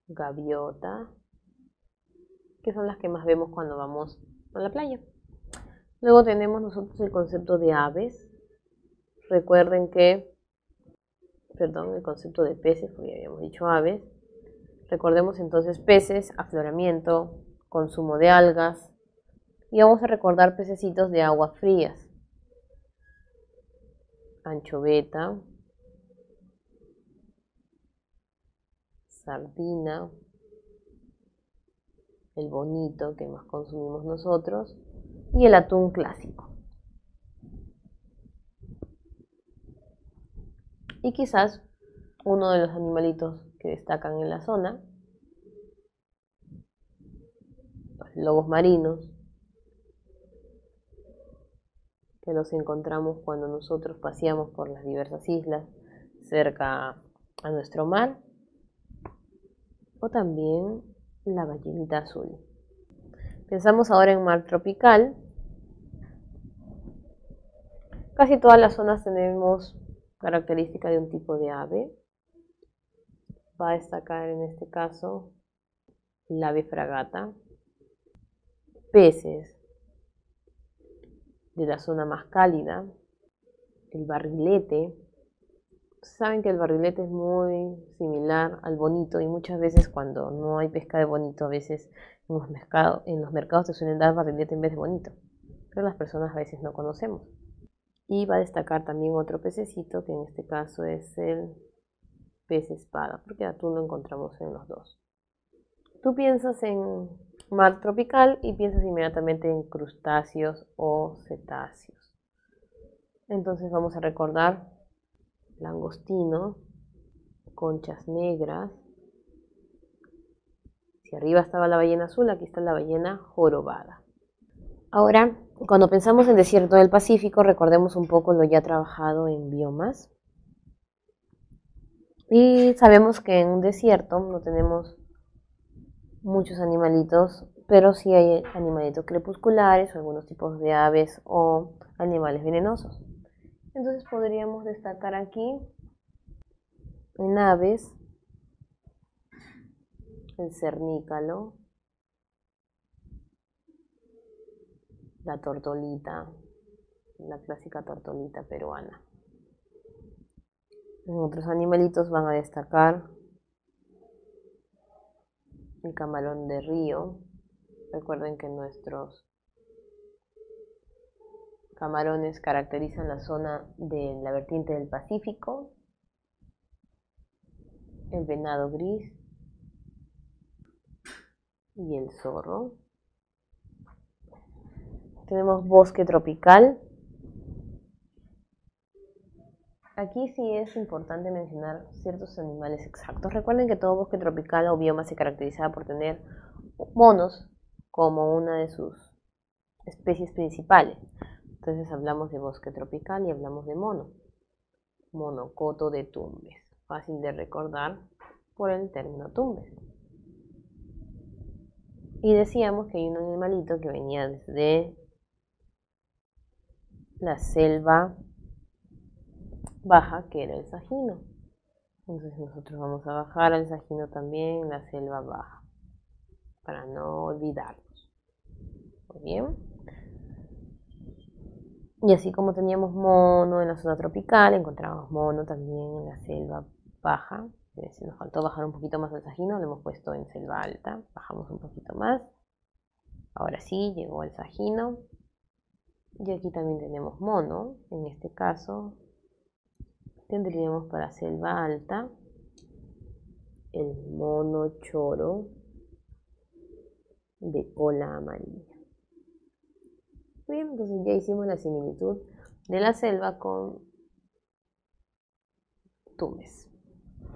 gaviota, que son las que más vemos cuando vamos a la playa. Luego tenemos nosotros el concepto de aves. Recuerden que, el concepto de peces, porque ya habíamos dicho aves. Recordemos entonces peces, afloramiento, consumo de algas. Y vamos a recordar pececitos de aguas frías. Anchoveta, sardina, el bonito que más consumimos nosotros, y el atún clásico. Y quizás uno de los animalitos que destacan en la zona, los lobos marinos, que los encontramos cuando nosotros paseamos por las diversas islas cerca a nuestro mar, o también la ballenita azul. Pensamos ahora en mar tropical. Casi todas las zonas tenemos característica de un tipo de ave. Va a destacar en este caso el ave fragata, peces de la zona más cálida, el barrilete, Saben que el barrilete es muy similar al bonito y muchas veces cuando no hay pesca de bonito, a veces en los mercados te suelen dar barrilete en vez de bonito, pero las personas a veces no conocemos. Y va a destacar también otro pececito, que en este caso es el pez espada, porque atún lo encontramos en los dos. Tú piensas en mar tropical y piensas inmediatamente en crustáceos o cetáceos. Entonces vamos a recordar langostino, conchas negras. Si arriba estaba la ballena azul, aquí está la ballena jorobada. Ahora, cuando pensamos en desierto del Pacífico, recordemos un poco lo ya trabajado en biomas. Y sabemos que en un desierto no tenemos muchos animalitos, pero sí hay animalitos crepusculares, algunos tipos de aves o animales venenosos. Entonces podríamos destacar aquí en aves el cernícalo, la tortolita, la clásica tortolita peruana. En otros animalitos van a destacar el camarón de río. Recuerden que nuestros camarones caracterizan la zona de la vertiente del Pacífico, el venado gris y el zorro. Tenemos bosque tropical. Aquí sí es importante mencionar ciertos animales exactos. Recuerden que todo bosque tropical o bioma se caracteriza por tener monos como una de sus especies principales. Entonces hablamos de bosque tropical y hablamos de mono. Monocoto de Tumbes. Fácil de recordar por el término tumbes. Y decíamos que hay un animalito que venía desde la selva baja, que era el sajino. Entonces nosotros vamos a bajar al sajino también en la selva baja, para no olvidarnos. Muy bien. Y así como teníamos mono en la zona tropical, encontramos mono también en la selva baja. Si nos faltó bajar un poquito más al sajino, lo hemos puesto en selva alta. Bajamos un poquito más. Ahora sí, llegó el sajino. Y aquí también tenemos mono. En este caso tendríamos para selva alta el mono choro de cola amarilla. Bien, entonces ya hicimos la similitud de la selva con Tumbes.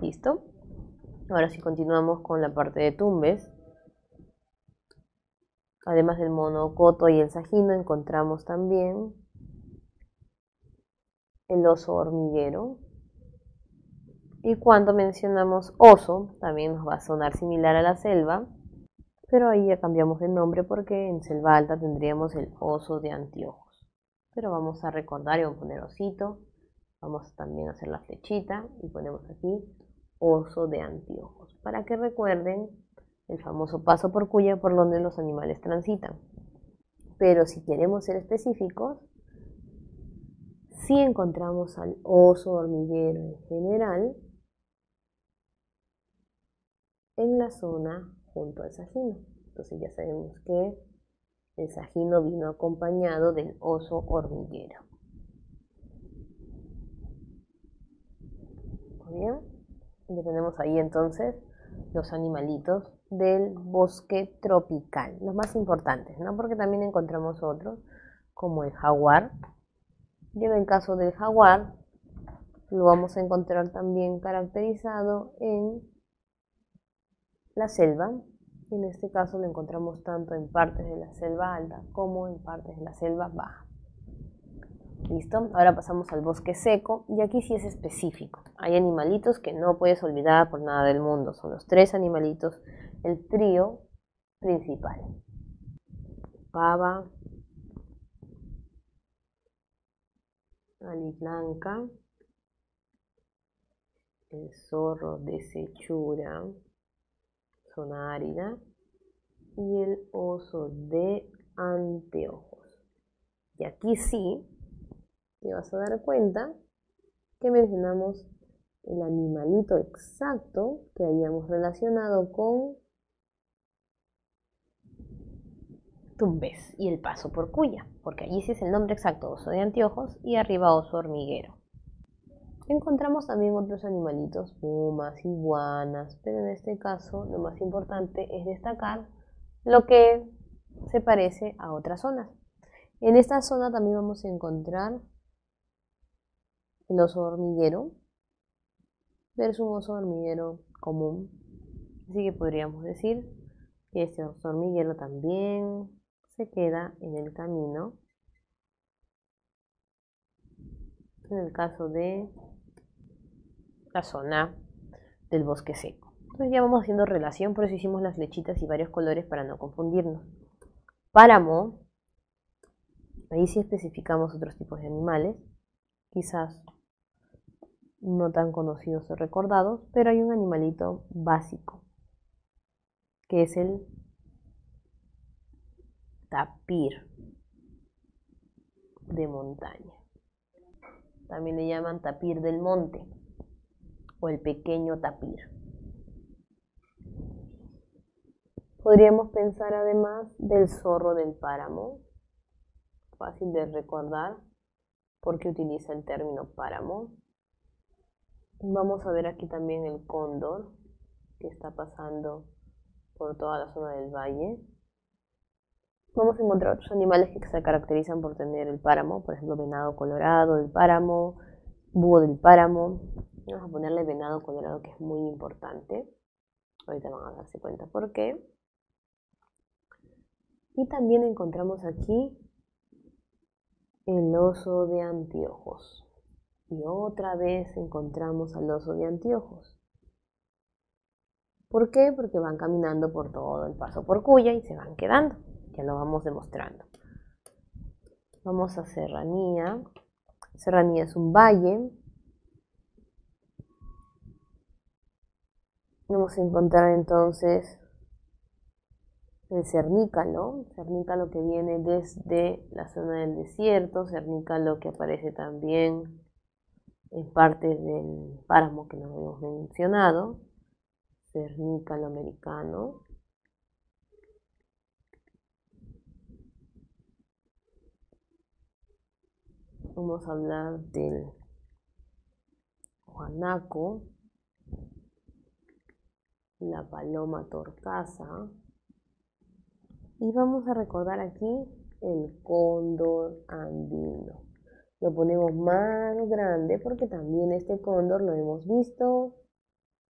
¿Listo? Ahora sí continuamos con la parte de Tumbes. Además del monocoto y el sajino, encontramos también el oso hormiguero. Y cuando mencionamos oso, también nos va a sonar similar a la selva, pero ahí ya cambiamos de nombre porque en selva alta tendríamos el oso de anteojos. Pero vamos a recordar y vamos a poner osito. Vamos también a hacer la flechita y ponemos aquí oso de anteojos, para que recuerden el famoso paso por cuya por donde los animales transitan. Pero si queremos ser específicos, si encontramos al oso hormiguero en general en la zona junto al sajino. Entonces ya sabemos que el sajino vino acompañado del oso hormiguero. Muy bien, ya tenemos ahí entonces los animalitos del bosque tropical, los más importantes, ¿no? Porque también encontramos otros, como el jaguar. Y en el caso del jaguar, lo vamos a encontrar también caracterizado en la selva. En este caso lo encontramos tanto en partes de la selva alta como en partes de la selva baja. ¿Listo? Ahora pasamos al bosque seco y aquí sí es específico. Hay animalitos que no puedes olvidar por nada del mundo. Son los 3 animalitos, el trío principal. Pava, aliblanca, el zorro de sechura, zona árida, y el oso de anteojos. Y aquí sí te vas a dar cuenta que mencionamos el animalito exacto que habíamos relacionado con Tumbes y el paso por Cuya, porque allí sí es el nombre exacto, oso de anteojos, y arriba oso hormiguero. Encontramos también otros animalitos, pumas, iguanas, pero en este caso lo más importante es destacar lo que se parece a otras zonas. En esta zona también vamos a encontrar el oso hormiguero versus un oso hormiguero común. Así que podríamos decir que este oso hormiguero también se queda en el camino en el caso de la zona del bosque seco. Entonces ya vamos haciendo relación, por eso hicimos las flechitas y varios colores para no confundirnos. Páramo, ahí sí especificamos otros tipos de animales, quizás no tan conocidos o recordados, pero hay un animalito básico, que es el tapir de montaña. También le llaman tapir del monte o el pequeño tapir. Podríamos pensar además del zorro del páramo, fácil de recordar porque utiliza el término páramo. Vamos a ver aquí también el cóndor que está pasando por toda la zona del valle. Vamos a encontrar otros animales que se caracterizan por tener el páramo, por ejemplo venado colorado del páramo, búho del páramo. Vamos a ponerle venado colorado, que es muy importante. Ahorita van a darse cuenta por qué. Y también encontramos aquí el oso de anteojos. Y otra vez encontramos al oso de anteojos. ¿Por qué? Porque van caminando por todo el paso por Cuya y se van quedando. Ya lo vamos demostrando. Vamos a Serranía. Serranía es un valle. Vamos a encontrar entonces el cernícalo. Cernícalo que viene desde la zona del desierto. Cernícalo que aparece también en partes del páramo que no habíamos mencionado. Cernícalo americano. Vamos a hablar del guanaco, la paloma torcaza, y vamos a recordar aquí el cóndor andino. Lo ponemos más grande porque también este cóndor lo hemos visto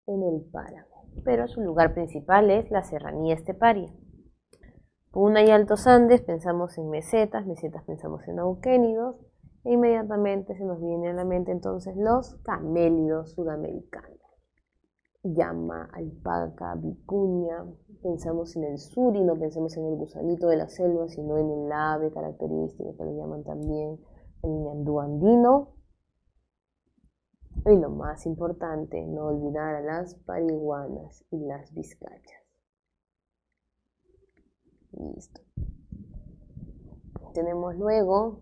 en el páramo, pero su lugar principal es la serranía esteparia. Puna y Altos Andes pensamos en mesetas, mesetas pensamos en auquénidos, e inmediatamente se nos viene a la mente entonces los camélidos sudamericanos. Llama, alpaca, vicuña, pensamos en el sur y no pensamos en el gusanito de la selva, sino en el ave característico que le llaman también el ñandú andino. Y lo más importante, no olvidar a las pariguanas y las vizcachas. Listo. Tenemos luego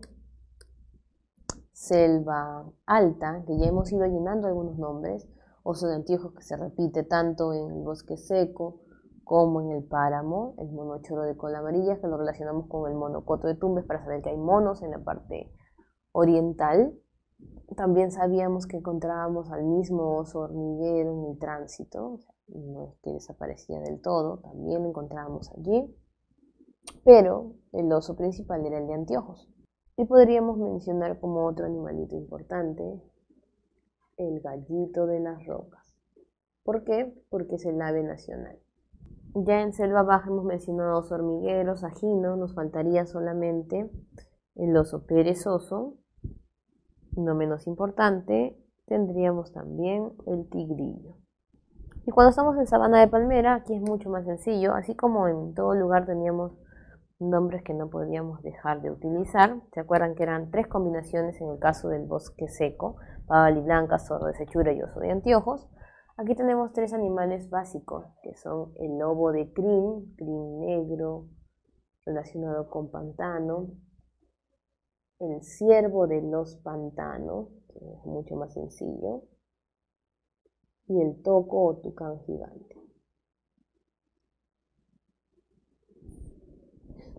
selva alta, que ya hemos ido llenando algunos nombres. Oso de anteojos, que se repite tanto en el bosque seco como en el páramo. El mono choro de cola amarilla, que lo relacionamos con el monocoto de Tumbes para saber que hay monos en la parte oriental. También sabíamos que encontrábamos al mismo oso hormiguero en el tránsito, no es que desaparecía del todo, también lo encontrábamos allí, pero el oso principal era el de anteojos. Y podríamos mencionar como otro animalito importante el gallito de las rocas. ¿Por qué? Porque es el ave nacional. Ya en selva baja hemos mencionado oso hormiguero, sajino, nos faltaría solamente el oso perezoso. No menos importante, tendríamos también el tigrillo. Y cuando estamos en sabana de palmera, aquí es mucho más sencillo, así como en todo lugar teníamos nombres que no podíamos dejar de utilizar. ¿Se acuerdan que eran 3 combinaciones en el caso del bosque seco? Pavali blanca, zorro de sechura y oso de anteojos. Aquí tenemos 3 animales básicos, que son el lobo de crin, crin negro, relacionado con pantano, el ciervo de los pantanos, que es mucho más sencillo, y el toco o tucán gigante.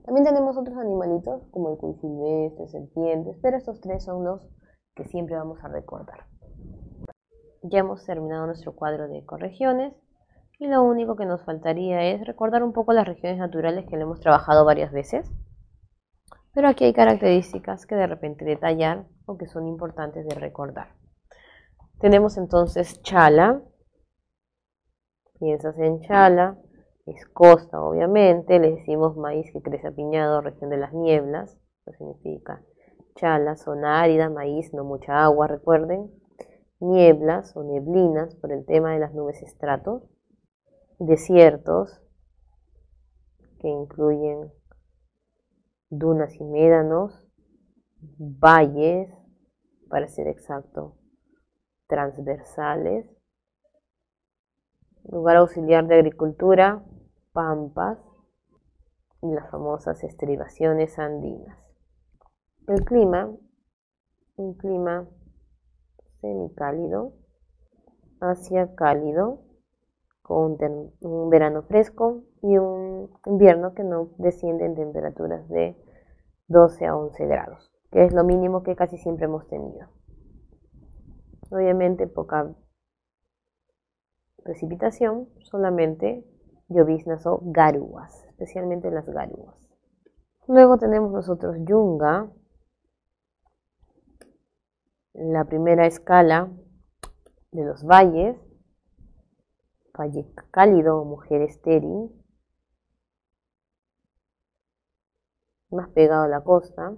También tenemos otros animalitos como el cuy silvestre, serpientes, pero estos tres son los que siempre vamos a recordar. Ya hemos terminado nuestro cuadro de ecorregiones y lo único que nos faltaría es recordar un poco las regiones naturales que le hemos trabajado varias veces. Pero aquí hay características que de repente detallar o que son importantes de recordar. Tenemos entonces Chala. Piensas en Chala, es costa obviamente, le decimos maíz que crece apiñado, región de las nieblas, eso significa Chala, zona árida, maíz, no mucha agua, recuerden. Nieblas o neblinas por el tema de las nubes estratos. Desiertos que incluyen dunas y médanos, valles, para ser exacto, transversales, lugar auxiliar de agricultura, pampas y las famosas estribaciones andinas. El clima, un clima semicálido hacia cálido, con un verano fresco y un invierno que no desciende en temperaturas de 12 a 11 grados, que es lo mínimo que casi siempre hemos tenido. Obviamente poca precipitación, solamente lloviznas o garúas, especialmente las garúas. Luego tenemos nosotros Yunga, la primera escala de los valles, valle cálido o mujer estéril, más pegado a la costa,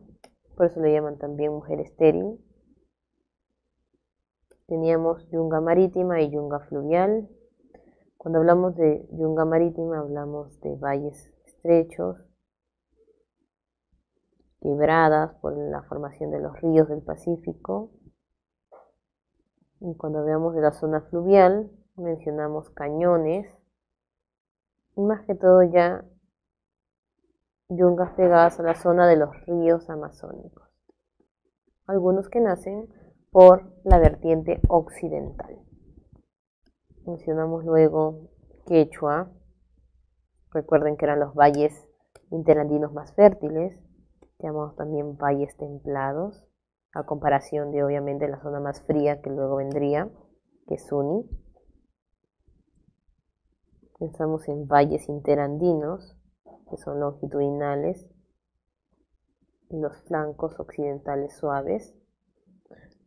por eso le llaman también mujer estéril. Teníamos yunga marítima y yunga fluvial. Cuando hablamos de yunga marítima hablamos de valles estrechos, quebradas por la formación de los ríos del Pacífico. Y cuando hablamos de la zona fluvial mencionamos cañones y más que todo ya yungas pegadas a la zona de los ríos amazónicos, algunos que nacen por la vertiente occidental. Mencionamos luego Quechua, recuerden que eran los valles interandinos más fértiles, llamamos también valles templados, a comparación de obviamente la zona más fría que luego vendría, que es Suni. Pensamos en valles interandinos, que son longitudinales, y los flancos occidentales suaves.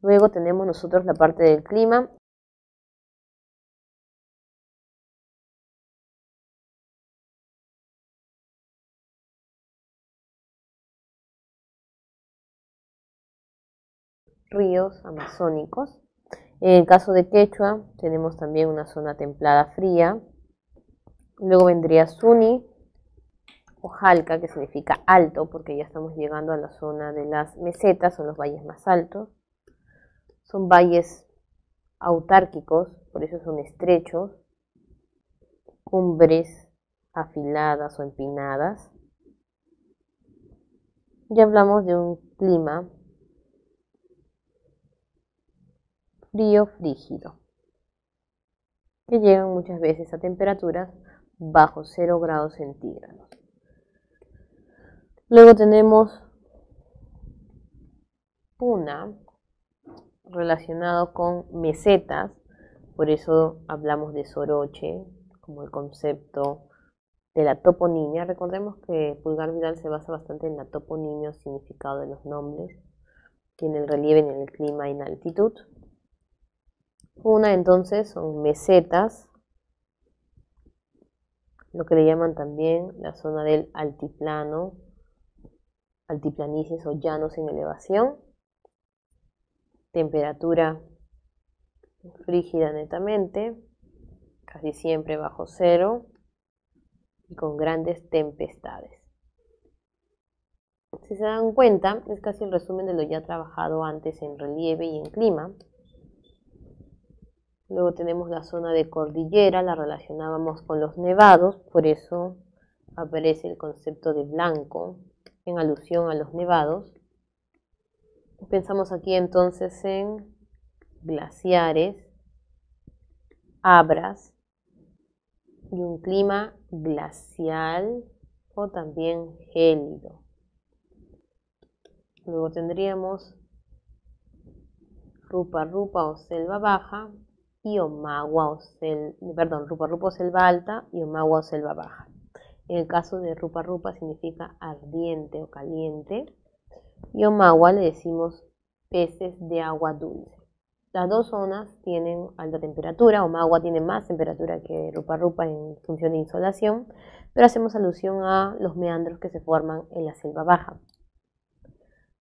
Luego tenemos nosotros la parte del clima. Ríos amazónicos. En el caso de Quechua tenemos también una zona templada fría. Luego vendría Suni o Jalca, que significa alto, porque ya estamos llegando a la zona de las mesetas, son los valles más altos. Son valles autárquicos, por eso son estrechos, cumbres afiladas o empinadas. Ya hablamos de un clima frío frígido, que llegan muchas veces a temperaturas bajo 0 grados centígrados. Luego tenemos Puna, relacionado con mesetas, por eso hablamos de Soroche, como el concepto de la toponimia. Recordemos que Pulgar Vidal se basa bastante en la toponimia, el significado de los nombres, que en el relieve, en el clima y en la altitud. Una entonces son mesetas, lo que le llaman también la zona del altiplano, altiplanicies o llanos en elevación. Temperatura frígida netamente, casi siempre bajo 0 y con grandes tempestades. Si se dan cuenta, es casi el resumen de lo ya trabajado antes en relieve y en clima. Luego tenemos la zona de cordillera, la relacionábamos con los nevados, por eso aparece el concepto de blanco en alusión a los nevados. Pensamos aquí entonces en glaciares, Abras y un clima glacial o también gélido. Luego tendríamos Rupa Rupa o selva baja y Omagua o Rupa Rupa o selva alta y Omagua o selva baja. En el caso de Rupa Rupa significa ardiente o caliente y Omagua le decimos peces de agua dulce. Las dos zonas tienen alta temperatura. Omagua tiene más temperatura que Rupa Rupa en función de insolación, pero hacemos alusión a los meandros que se forman en la selva baja.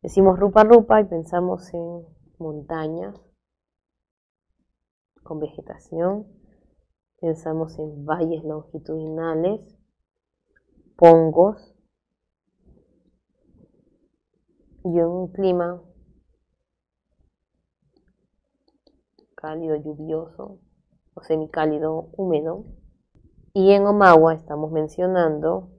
Decimos Rupa Rupa y pensamos en montañas con vegetación, pensamos en valles longitudinales, pongos y en un clima cálido lluvioso o semicálido húmedo. Y en Omagua estamos mencionando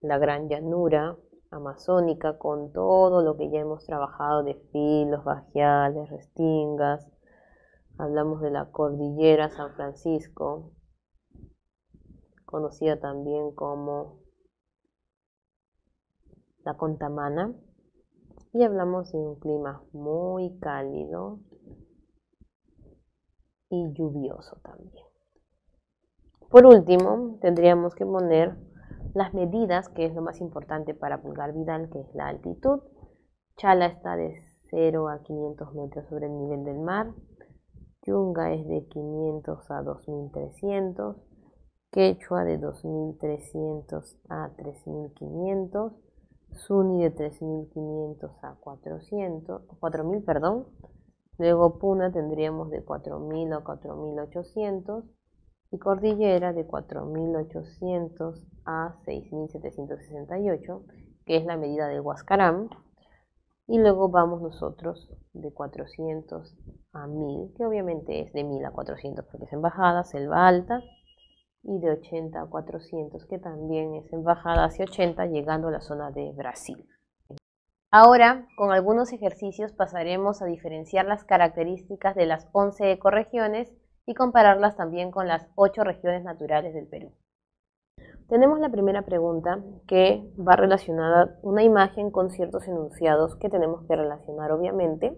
la gran llanura amazónica con todo lo que ya hemos trabajado de filos, bajiales, restingas. Hablamos de la cordillera San Francisco, conocida también como la Contamana, y hablamos de un clima muy cálido y lluvioso también. Por último, tendríamos que poner las medidas, que es lo más importante para Pulgar Vidal, que es la altitud. Chala está de 0 a 500 metros sobre el nivel del mar. Yunga es de 500 a 2300. Quechua de 2300 a 3500. Suni de 3500 a 4000, perdón. Luego Puna tendríamos de 4000 a 4800 y Cordillera de 4800 a 6768, que es la medida del Huascarán. Y luego vamos nosotros de 400 a 1000, que obviamente es de 1000 a 400 porque es en bajada, selva alta, y de 80 a 400, que también es en bajada hacia 80, llegando a la zona de Brasil. Ahora, con algunos ejercicios pasaremos a diferenciar las características de las 11 ecorregiones y compararlas también con las 8 regiones naturales del Perú. Tenemos la primera pregunta, que va relacionada una imagen con ciertos enunciados que tenemos que relacionar obviamente,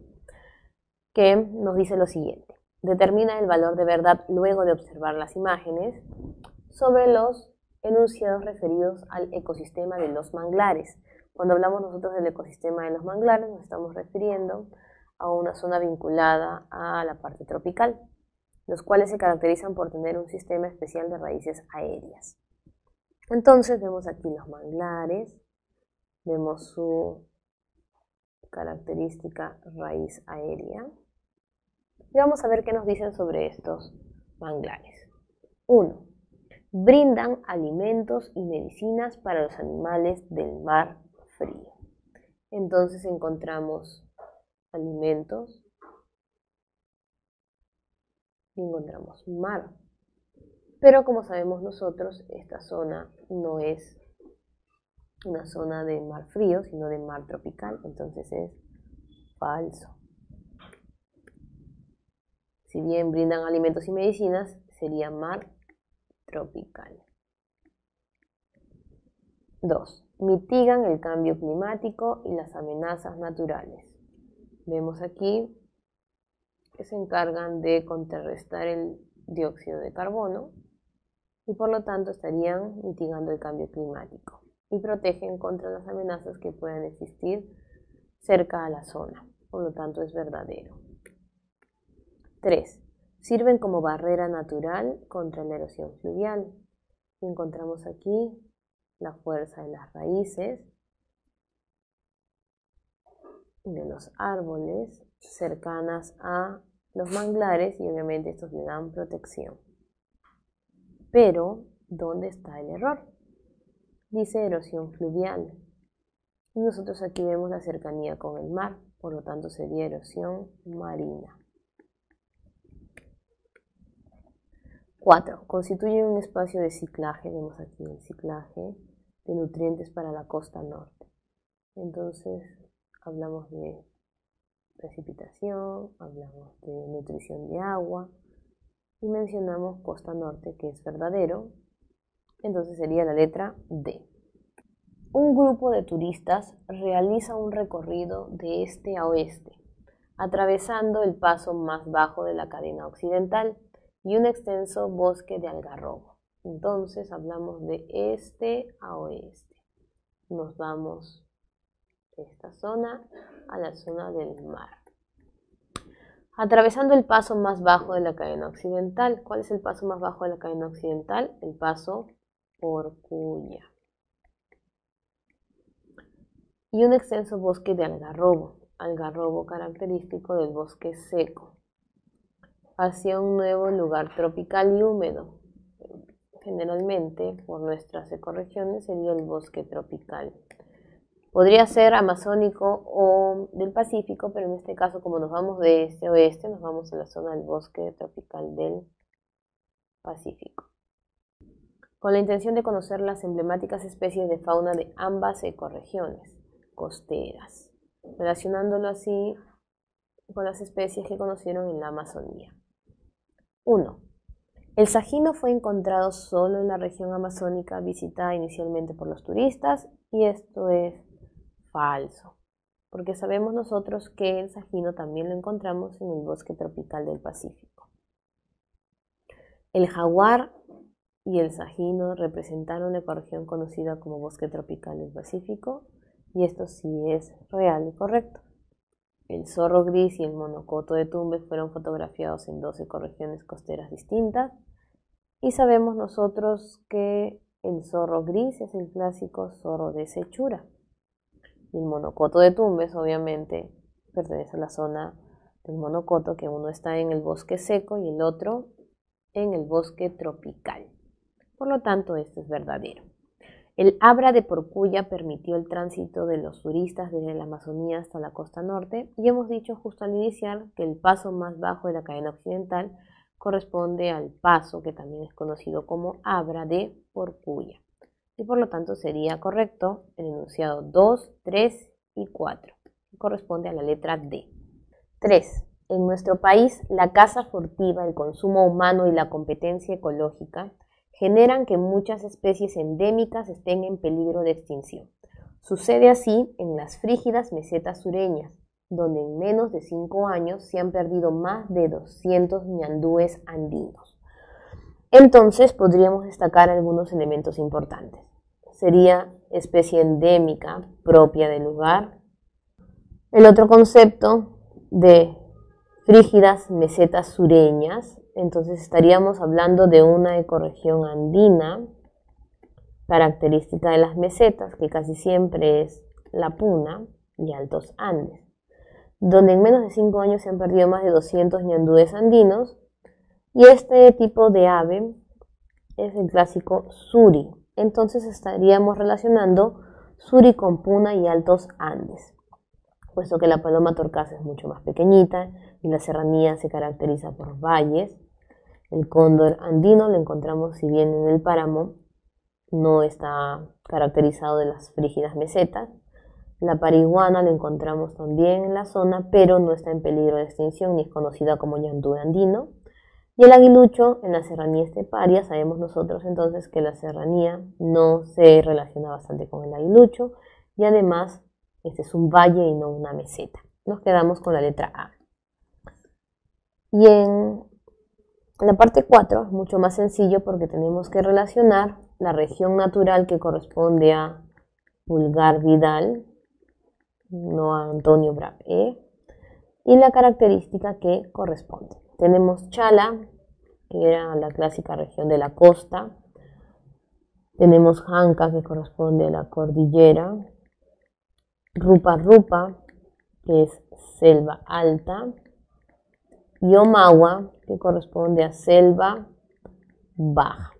que nos dice lo siguiente: determina el valor de verdad luego de observar las imágenes sobre los enunciados referidos al ecosistema de los manglares. Cuando hablamos nosotros del ecosistema de los manglares nos estamos refiriendo a una zona vinculada a la parte tropical, los cuales se caracterizan por tener un sistema especial de raíces aéreas. Entonces vemos aquí los manglares, vemos su característica raíz aérea y vamos a ver qué nos dicen sobre estos manglares. 1. Brindan alimentos y medicinas para los animales del mar frío. Entonces encontramos alimentos y encontramos mar. Pero como sabemos nosotros, esta zona no es una zona de mar frío, sino de mar tropical, entonces es falso. Si bien brindan alimentos y medicinas, sería mar tropical. 2. Mitigan el cambio climático y las amenazas naturales. Vemos aquí que se encargan de contrarrestar el dióxido de carbono y por lo tanto estarían mitigando el cambio climático y protegen contra las amenazas que puedan existir cerca a la zona. Por lo tanto es verdadero. 3. Sirven como barrera natural contra la erosión fluvial. Encontramos aquí la fuerza de las raíces de los árboles cercanas a los manglares y obviamente estos le dan protección. Pero, ¿dónde está el error? Dice erosión fluvial. Y nosotros aquí vemos la cercanía con el mar, por lo tanto sería erosión marina. 4. Constituye un espacio de ciclaje, vemos aquí el ciclaje de nutrientes para la costa norte. Entonces, hablamos de precipitación, hablamos de nutrición de agua y mencionamos costa norte, que es verdadero. Entonces sería la letra D. Un grupo de turistas realiza un recorrido de este a oeste, atravesando el paso más bajo de la cadena occidental y un extenso bosque de algarrobo. Entonces hablamos de este a oeste. Nos vamos de esta zona a la zona del mar. Atravesando el paso más bajo de la cadena occidental. ¿Cuál es el paso más bajo de la cadena occidental? El paso Porcuya. Y un extenso bosque de algarrobo característico del bosque seco, hacia un nuevo lugar tropical y húmedo. Generalmente, por nuestras ecorregiones, sería el bosque tropical. Podría ser amazónico o del Pacífico, pero en este caso, como nos vamos de este a oeste, nos vamos a la zona del bosque tropical del Pacífico. Con la intención de conocer las emblemáticas especies de fauna de ambas ecorregiones costeras, relacionándolo así con las especies que conocieron en la Amazonía. 1. El sajino fue encontrado solo en la región amazónica visitada inicialmente por los turistas, y esto es falso, porque sabemos nosotros que el sajino también lo encontramos en el bosque tropical del Pacífico. El jaguar y el sajino representaron la ecorregión conocida como bosque tropical del Pacífico, y esto sí es real y correcto. El zorro gris y el monocoto de Tumbes fueron fotografiados en dos ecorregiones costeras distintas, y sabemos nosotros que el zorro gris es el clásico zorro de Sechura. El monocoto de Tumbes obviamente pertenece a la zona del monocoto, que uno está en el bosque seco y el otro en el bosque tropical. Por lo tanto, esto es verdadero. El Abra de Porcuya permitió el tránsito de los turistas desde la Amazonía hasta la costa norte, y hemos dicho justo al iniciar que el paso más bajo de la cadena occidental corresponde al paso que también es conocido como Abra de Porcuya, y por lo tanto sería correcto el enunciado 2, 3 y 4, que corresponde a la letra D. 3. En nuestro país, la caza furtiva, el consumo humano y la competencia ecológica generan que muchas especies endémicas estén en peligro de extinción. Sucede así en las frígidas mesetas sureñas, donde en menos de 5 años se han perdido más de 200 ñandúes andinos. Entonces podríamos destacar algunos elementos importantes. Sería especie endémica propia del lugar. El otro concepto de frígidas mesetas sureñas, entonces estaríamos hablando de una ecorregión andina, característica de las mesetas, que casi siempre es la Puna y Altos Andes, donde en menos de 5 años se han perdido más de 200 ñandúes andinos, y este tipo de ave es el clásico suri. Entonces estaríamos relacionando suri con Puna y Altos Andes, puesto que la paloma torcaz es mucho más pequeñita y la serranía se caracteriza por valles. El cóndor andino lo encontramos, si bien en el páramo, no está caracterizado de las frígidas mesetas. La pariguana la encontramos también en la zona, pero no está en peligro de extinción ni es conocida como ñandú andino. Y el aguilucho en la serranía esteparia, sabemos nosotros entonces que la serranía no se relaciona bastante con el aguilucho, y además este es un valle y no una meseta. Nos quedamos con la letra A. Y en la parte 4 es mucho más sencillo, porque tenemos que relacionar la región natural que corresponde a Pulgar Vidal, no a Antonio Brahe, y la característica que corresponde. Tenemos Chala, que era la clásica región de la costa. Tenemos Janca, que corresponde a la cordillera. Rupa Rupa, que es selva alta. Y Omagua, que corresponde a selva baja.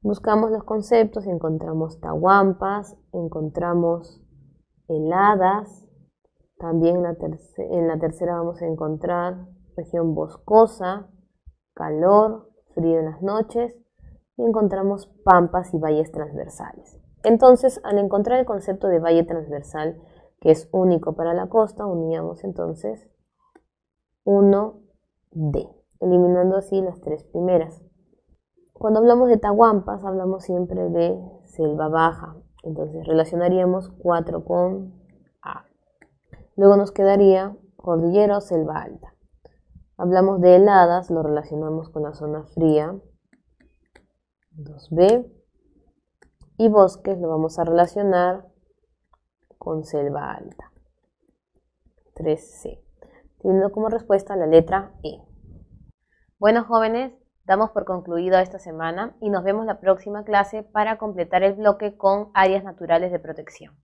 Buscamos los conceptos y encontramos tahuampas, encontramos heladas. También en la tercera vamos a encontrar región boscosa, calor, frío en las noches, y encontramos pampas y valles transversales. Entonces, al encontrar el concepto de valle transversal, que es único para la costa, uníamos entonces 1D. eliminando así las tres primeras. Cuando hablamos de tahuampas, hablamos siempre de selva baja, entonces relacionaríamos 4 con A. Luego nos quedaría cordillera o selva alta. Hablamos de heladas, lo relacionamos con la zona fría, 2B. Y bosques lo vamos a relacionar con selva alta, 3C. Teniendo como respuesta la letra E. Bueno, jóvenes, damos por concluido esta semana y nos vemos la próxima clase para completar el bloque con áreas naturales de protección.